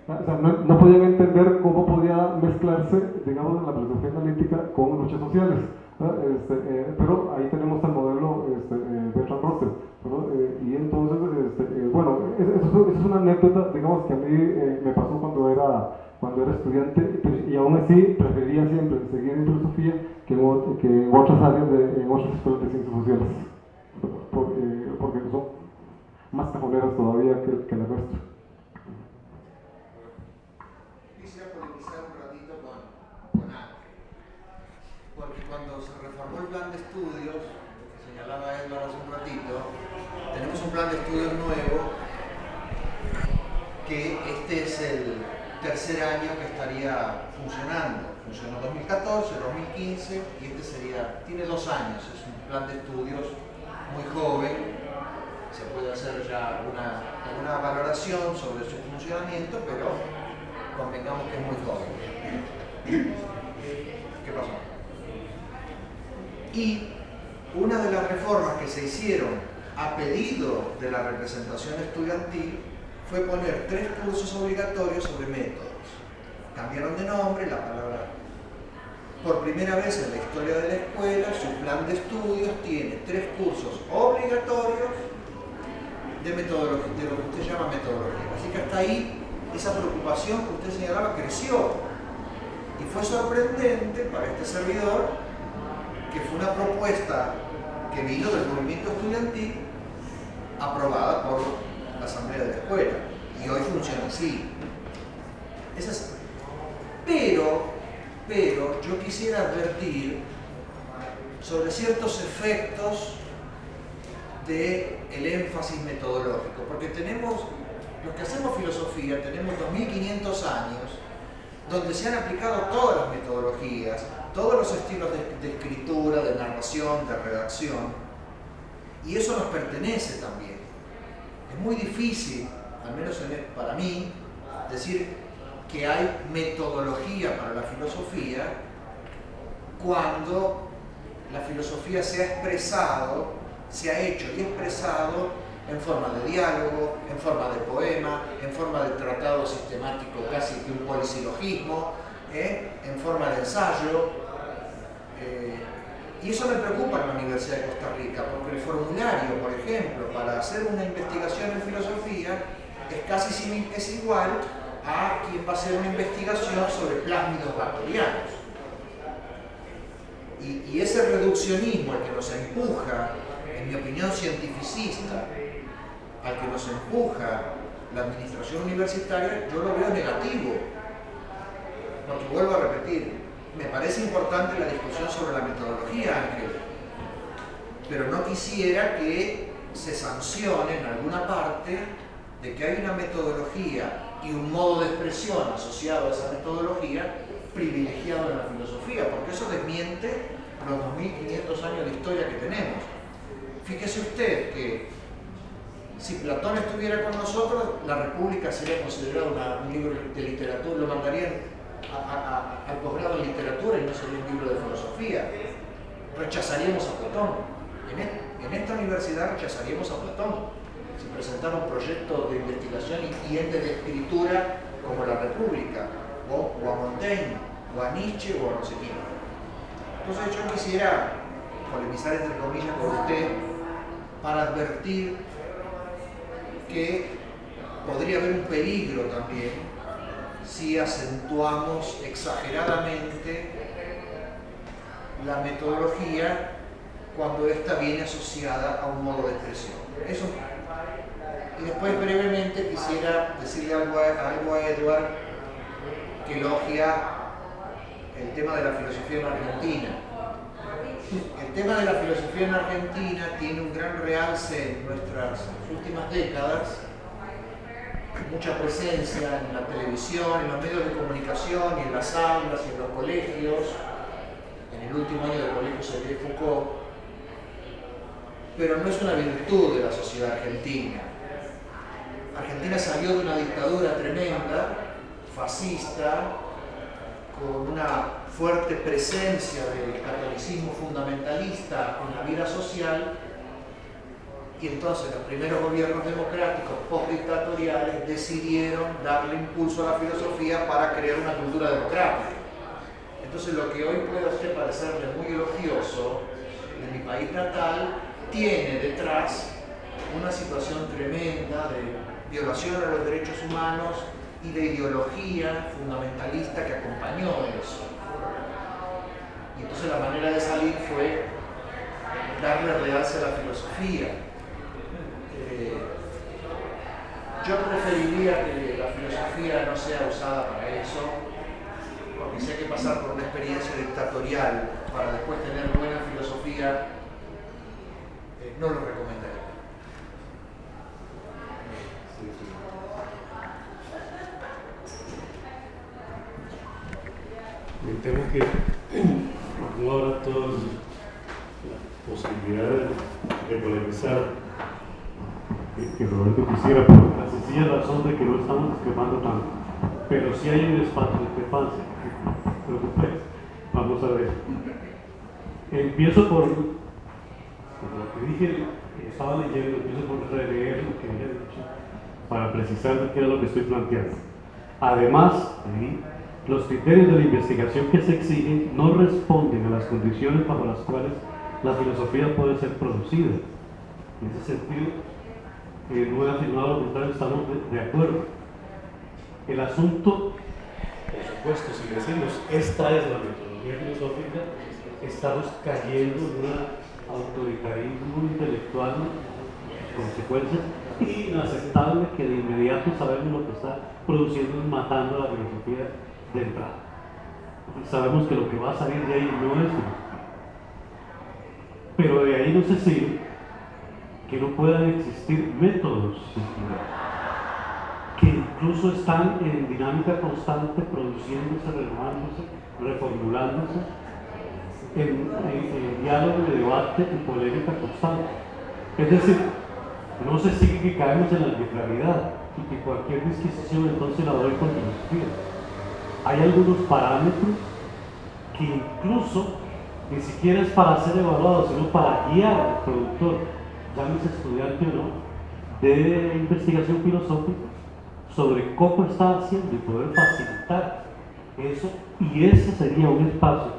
O sea, no podían entender cómo podía mezclarse, digamos, la filosofía analítica con luchas sociales. Pero ahí tenemos el modelo Bertrand Russell, y entonces, bueno, eso es una anécdota, digamos, que a mí me pasó cuando era estudiante, y aún así prefería siempre seguir en filosofía que en otras áreas, en otras escuelas de ciencias sociales, porque son más cajoneras todavía que la nuestra. Quisiera polemizar un ratito con Ángel, porque cuando se reformó el plan de estudios, que señalaba Edward hace un ratito, tenemos un plan de estudios nuevo, que este es el tercer año que estaría funcionando. Funcionó 2014, 2015 y tiene 2 años, es un plan de estudios muy joven. Se puede hacer ya una valoración sobre su funcionamiento, pero convengamos que es muy joven. ¿Qué pasó? Y una de las reformas que se hicieron a pedido de la representación estudiantil fue poner 3 cursos obligatorios sobre métodos. Cambiaron de nombre, la palabra. Por primera vez en la historia de la escuela, su plan de estudios tiene 3 cursos obligatorios de metodología, de lo que usted llama metodología. Así que hasta ahí esa preocupación que usted señalaba creció. Y fue sorprendente para este servidor que fue una propuesta que vino del movimiento estudiantil aprobada por la asamblea de la escuela. Y hoy funciona así. Es así. Pero yo quisiera advertir sobre ciertos efectos del énfasis metodológico, porque los que hacemos filosofía, tenemos 2500 años donde se han aplicado todas las metodologías, todos los estilos de escritura, de narración, de redacción, y eso nos pertenece también. Es muy difícil, al menos para mí, decir que hay metodología para la filosofía cuando la filosofía se ha hecho y expresado en forma de diálogo, en forma de poema, en forma de tratado sistemático, casi que un polisilogismo, en forma de ensayo. Y eso me preocupa en la Universidad de Costa Rica, porque el formulario, por ejemplo, para hacer una investigación en filosofía es igual a quien va a hacer una investigación sobre plásmidos bacterianos. Y ese reduccionismo al que nos empuja, en mi opinión cientificista, al que nos empuja la administración universitaria, yo lo veo negativo. Porque vuelvo a repetir, me parece importante la discusión sobre la metodología, Ángel, pero no quisiera que se sancione en alguna parte de que hay una metodología y un modo de expresión asociado a esa metodología privilegiado en la filosofía, porque eso desmiente los 2500 años de historia que tenemos. Fíjese usted que si Platón estuviera con nosotros, la República sería considerada un libro de literatura, lo mandarían al posgrado en literatura y no sería un libro de filosofía. Rechazaríamos a Platón. En esta universidad rechazaríamos a Platón si presentara un proyecto de investigación y ente de escritura como la República, o a Montaigne, o a Nietzsche, o a no sé quién. Entonces yo quisiera polemizar entre comillas con usted para advertir que podría haber un peligro también si acentuamos exageradamente la metodología cuando ésta viene asociada a un modo de expresión. Eso. Y después brevemente quisiera decirle algo a Edward, que elogia el tema de la filosofía en Argentina. El tema de la filosofía en Argentina tiene un gran realce en nuestras últimas décadas, mucha presencia en la televisión, en los medios de comunicación, y en las aulas y en los colegios. En el último año del colegio se lee Foucault, pero no es una virtud de la sociedad argentina. Argentina salió de una dictadura tremenda, fascista, con una fuerte presencia del catolicismo fundamentalista en la vida social, y entonces los primeros gobiernos democráticos postdictatoriales decidieron darle impulso a la filosofía para crear una cultura democrática. Entonces lo que hoy puede a usted parecerle muy elogioso de mi país natal tiene detrás una situación tremenda de violación a los derechos humanos y de ideología fundamentalista que acompañó eso. Y entonces la manera de salir fue darle realce a la filosofía. Yo preferiría que la filosofía no sea usada para eso, porque si hay que pasar por una experiencia dictatorial para después tener buena filosofía, no lo recomendaría. Me temo que no habrá todas las posibilidades de polemizar que Roberto quisiera, por la sencilla razón de que no estamos discrepando tanto, pero sí hay un espacio de discrepancia. No te preocupes, vamos a ver. Empiezo por lo que dije, estaba leyendo, empiezo por releer lo que había dicho para precisar qué era lo que estoy planteando. Además, los criterios de la investigación que se exigen no responden a las condiciones bajo las cuales la filosofía puede ser producida. En ese sentido, no he afirmado lo contrario, estamos de acuerdo. El asunto, por supuesto, si decimos esta es la metodología filosófica, estamos cayendo en un autoritarismo intelectual, consecuencias inaceptable, que de inmediato sabemos lo que está produciendo es matando a la filosofía de entrada. Y sabemos que lo que va a salir de ahí no es filosofía. Pero de ahí no se sigue que no puedan existir métodos que incluso están en dinámica constante, produciéndose, renovándose, reformulándose, en diálogo, de debate y polémica constante. Es decir, no se sigue que caemos en la arbitrariedad y que cualquier disquisición entonces la doy con filosofía. Hay algunos parámetros que incluso ni siquiera es para ser evaluados, sino para guiar al productor, llámese estudiante o no, de investigación filosófica sobre cómo está haciendo y poder facilitar eso, y ese sería un espacio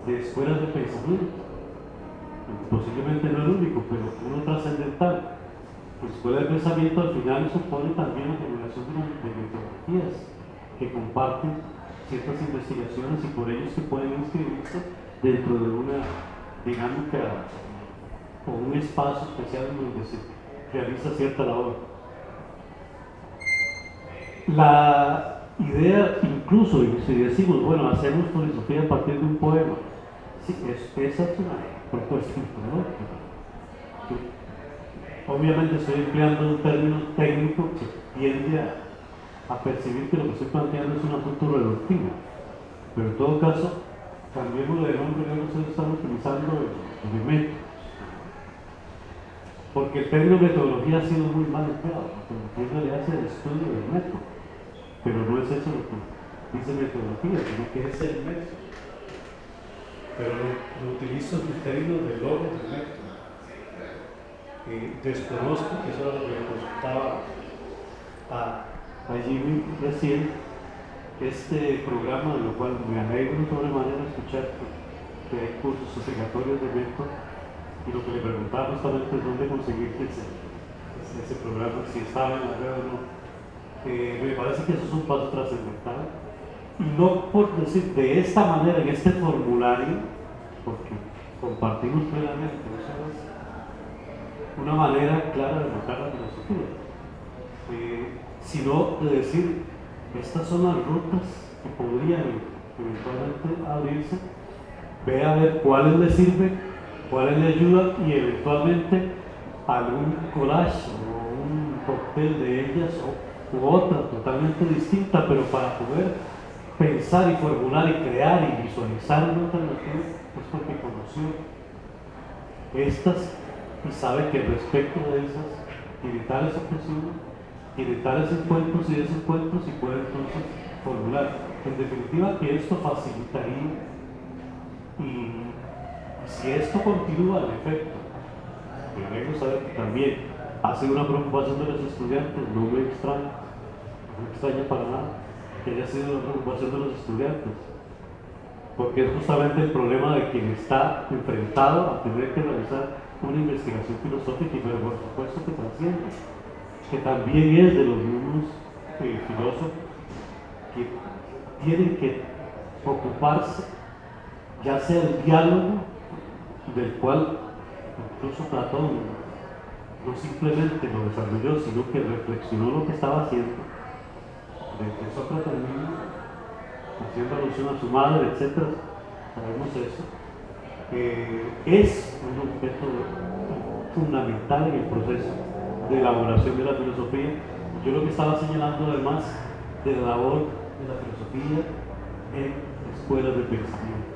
de escuelas de pensamiento, posiblemente no el único, pero uno trascendental. La escuela de pensamiento al final supone también la generación de metodologías que comparten ciertas investigaciones y por ellos que pueden inscribirse dentro de una dinámica o un espacio especial donde se realiza cierta labor. La idea, incluso si decimos, bueno, hacemos filosofía a partir de un poema, sí, esa es una propuesta, ¿no? Obviamente estoy empleando un término técnico que tiende a percibir que lo que estoy planteando es un asunto reductivo, pero en todo caso, cambiemos de nombre, no se están utilizando el método. Porque el término metodología ha sido muy mal empleado, porque en realidad es el estudio del método, pero no es eso lo que dice metodología, sino que es el método. Pero lo utilizo en términos de logro del método. Desconozco, que eso era lo que le consultaba a Jimmy recién, este programa, de lo cual me alegro sobremanera escuchar que hay cursos obligatorios de método. Y lo que le preguntaba justamente es dónde conseguir ese programa, si estaba en la red o no. Me parece que eso es un paso trascendental. Y no por decir de esta manera, en este formulario, porque compartimos plenamente, ¿no? Una manera clara de montar la filosofía. Sino de decir, estas son las rutas que podrían eventualmente abrirse, ve a ver cuáles le sirven, cuáles le ayudan y eventualmente algún collage o un cóctel de ellas u otra totalmente distinta, pero para poder pensar y formular y crear y visualizar una alternativa es porque conoció estas y sabe que respecto de esas tiene tales objeciones, tiene tales encuentros y desencuentros y puede entonces formular. En definitiva, que esto facilitaría y si esto continúa, en efecto, debemos saber que también hace una preocupación de los estudiantes, no me extraña para nada que haya sido una preocupación de los estudiantes, porque es justamente el problema de quien está enfrentado a tener que realizar una investigación filosófica, pero por supuesto que trasciende, que también es de los mismos filósofos que tienen que ocuparse, ya sea el diálogo, del cual incluso Platón no simplemente lo desarrolló, sino que reflexionó lo que estaba haciendo, desde Sócrates mismo, haciendo alusión a su madre, etc. Sabemos eso. Es un objeto fundamental en el proceso de elaboración de la filosofía. Yo lo que estaba señalando además de la labor de la filosofía en escuelas de pensamiento.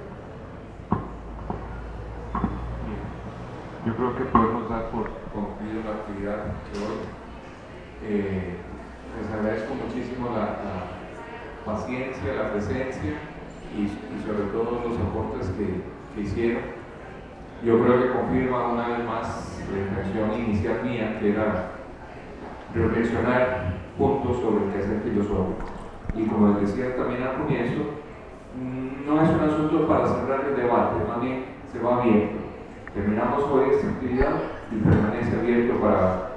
Yo creo que podemos dar por concluida la actividad de hoy. Les agradezco muchísimo la paciencia, la presencia y sobre todo los aportes que hicieron. Yo creo que confirma una vez más la intención inicial mía, que era reflexionar juntos sobre el quehacer filosófico. Y como les decía también al comienzo, no es un asunto para cerrar el debate, más bien se va bien. Terminamos hoy esta actividad y permanece abierto para